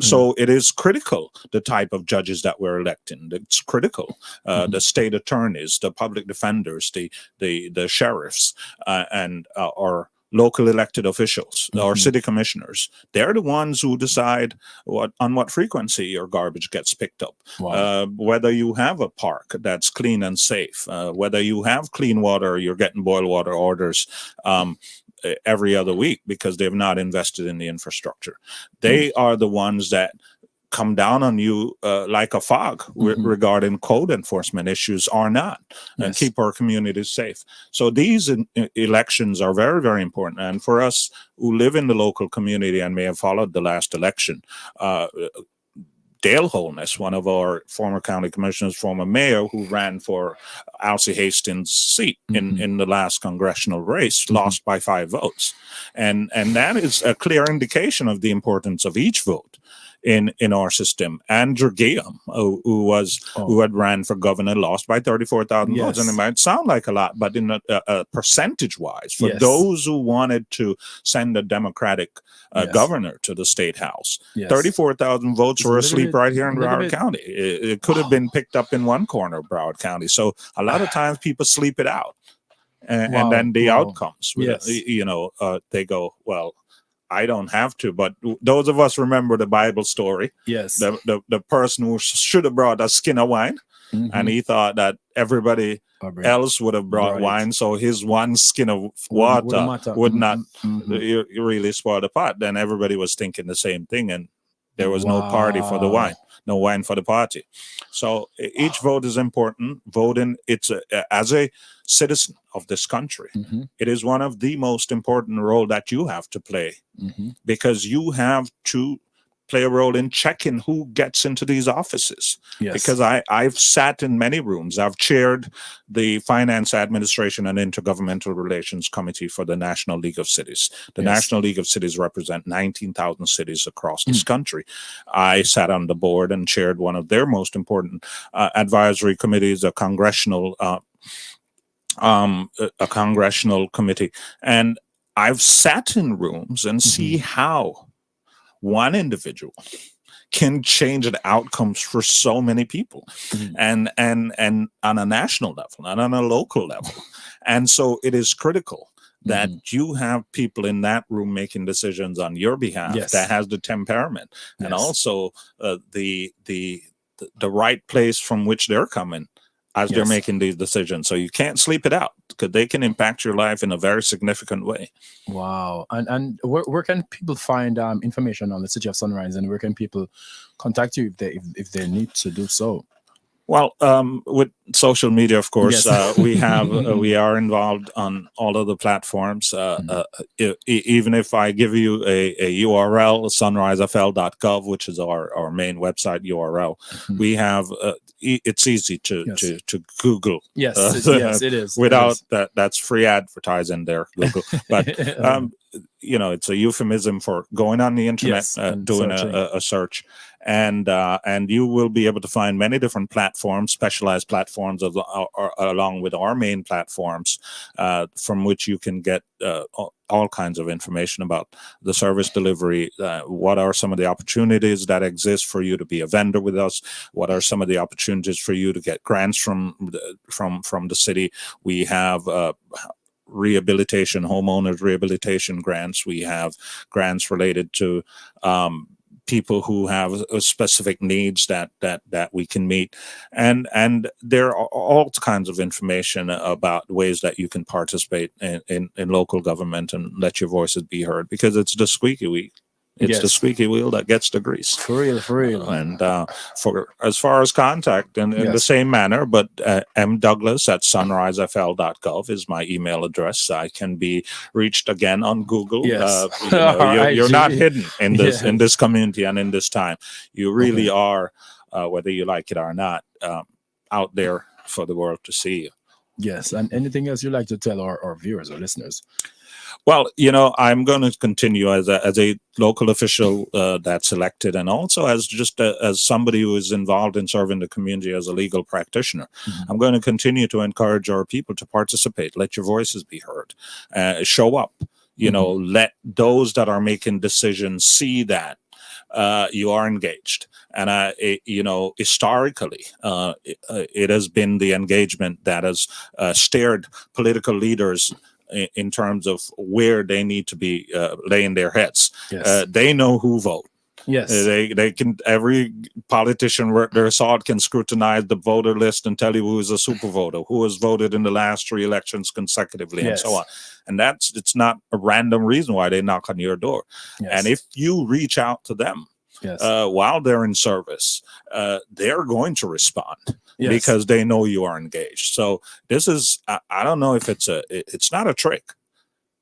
So it is critical, the type of judges that we're electing. It's critical. The state attorneys, the public defenders, the sheriffs, and our local elected officials, or city commissioners. They're the ones who decide on what frequency your garbage gets picked up. Whether you have a park that's clean and safe, whether you have clean water, you're getting boil water orders every other week because they've not invested in the infrastructure. They are the ones that come down on you like a fog regarding code enforcement issues or not, and keep our communities safe. So these elections are very, very important. And for us who live in the local community and may have followed the last election, Dale Holness, one of our former county commissioners, former mayor, who ran for Alcee Hastings' seat in the last congressional race, lost by 5 votes. And that is a clear indication of the importance of each vote in our system. Andrew Gillum, who had ran for governor, lost by 34,000 votes. And it might sound like a lot, but in a percentage-wise, for those who wanted to send a Democratic governor to the state house, 34,000 votes were asleep right here in Broward County. It could have been picked up in one corner of Broward County. So a lot of times people sleep it out. And then the outcomes, they go, well, I don't have to, but those of us remember the Bible story. The person who should have brought a skin of wine, and he thought that everybody else would have brought wine, so his one skin of water would not really spoil the pot. Then everybody was thinking the same thing, and there was no party for the wine, no wine for the party. So each vote is important. Voting, as a citizen of this country, it is one of the most important role that you have to play, because you have to play a role in checking who gets into these offices. Because I've sat in many rooms. I've chaired the Finance Administration and Intergovernmental Relations Committee for the National League of Cities. The National League of Cities represent 19,000 cities across this country. I sat on the board and chaired one of their most important advisory committees, a congressional committee. And I've sat in rooms and see how one individual can change the outcomes for so many people, and on a national level and on a local level. And so it is critical that you have people in that room making decisions on your behalf that has the temperament and also the right place from which they're coming as they're making these decisions. So you can't sleep it out, because they can impact your life in a very significant way. Wow. And where can people find information on the City of Sunrise, and where can people contact you if they need to do so? Well, with social media, of course, Yes. we are involved on all of the platforms. Even if I give you a URL, sunrisefl.gov, which is our main website URL, we have it's easy to Google. Yes, yes, it is. Without that's free advertising there, Google. But it's a euphemism for going on the internet, doing a search. And you will be able to find many different platforms, specialized platforms, along with our main platforms, from which you can get all kinds of information about the service delivery. What are some of the opportunities that exist for you to be a vendor with us? What are some of the opportunities for you to get grants from the city? We have homeowners rehabilitation grants. We have grants related to people who have specific needs that we can meet, and there are all kinds of information about ways that you can participate in local government and let your voices be heard, because it's the squeaky wheel. It's the squeaky wheel that gets the grease. For real. And for as far as contact, in the same manner, but mdouglas@sunrisefl.gov is my email address. I can be reached again on Google. Yes. You're not hidden in this community and in this time. You really are, whether you like it or not, out there for the world to see you. Yes. And anything else you'd like to tell our viewers or listeners? Well, I'm going to continue as a local official that's elected, and also as somebody who is involved in serving the community as a legal practitioner. I'm going to continue to encourage our people to participate. Let your voices be heard. Show up. Let those that are making decisions see that you are engaged. And historically, it has been the engagement that has steered political leaders in terms of where they need to be laying their heads. Yes. They know who vote. Yes. They can, every politician worth their salt can scrutinize the voter list and tell you who is a super voter, who has voted in the last 3 elections consecutively, and so on. And it's not a random reason why they knock on your door. Yes. And if you reach out to them while they're in service, they're going to respond. Yes. Because they know you are engaged. So this is, I don't know if it's not a trick.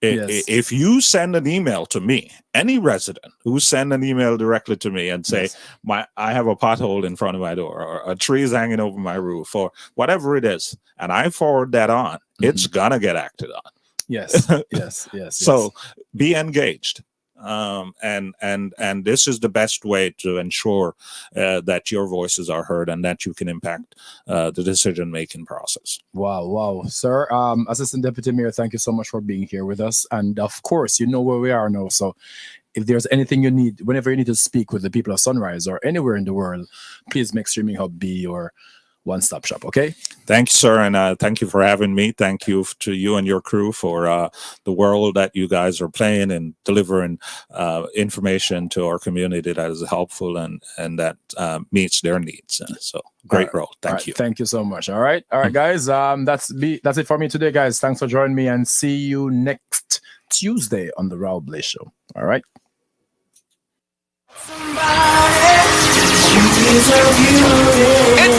If you send an email to me, any resident who send an email directly to me and say, I have a pothole in front of my door, or a tree is hanging over my roof, or whatever it is, and I forward that on, it's gonna get acted on. Yes. So be engaged. And this is the best way to ensure that your voices are heard and that you can impact the decision-making process. Wow, sir. Assistant Deputy Mayor, thank you so much for being here with us. And of course, you know where we are now. So if there's anything you need, whenever you need to speak with the people of Sunrise or anywhere in the world, please make Streaming Hub be your one-stop shop. Okay. Thank you, sir, and thank you for having me. Thank you to you and your crew for the role that you guys are playing and delivering information to our community that is helpful and that meets their needs. So great role. Thank you. Thank you so much. All right, guys. That's it for me today, guys. Thanks for joining me, and see you next Tuesday on the Raul Blaze Show. All right. Somebody, you deserve you.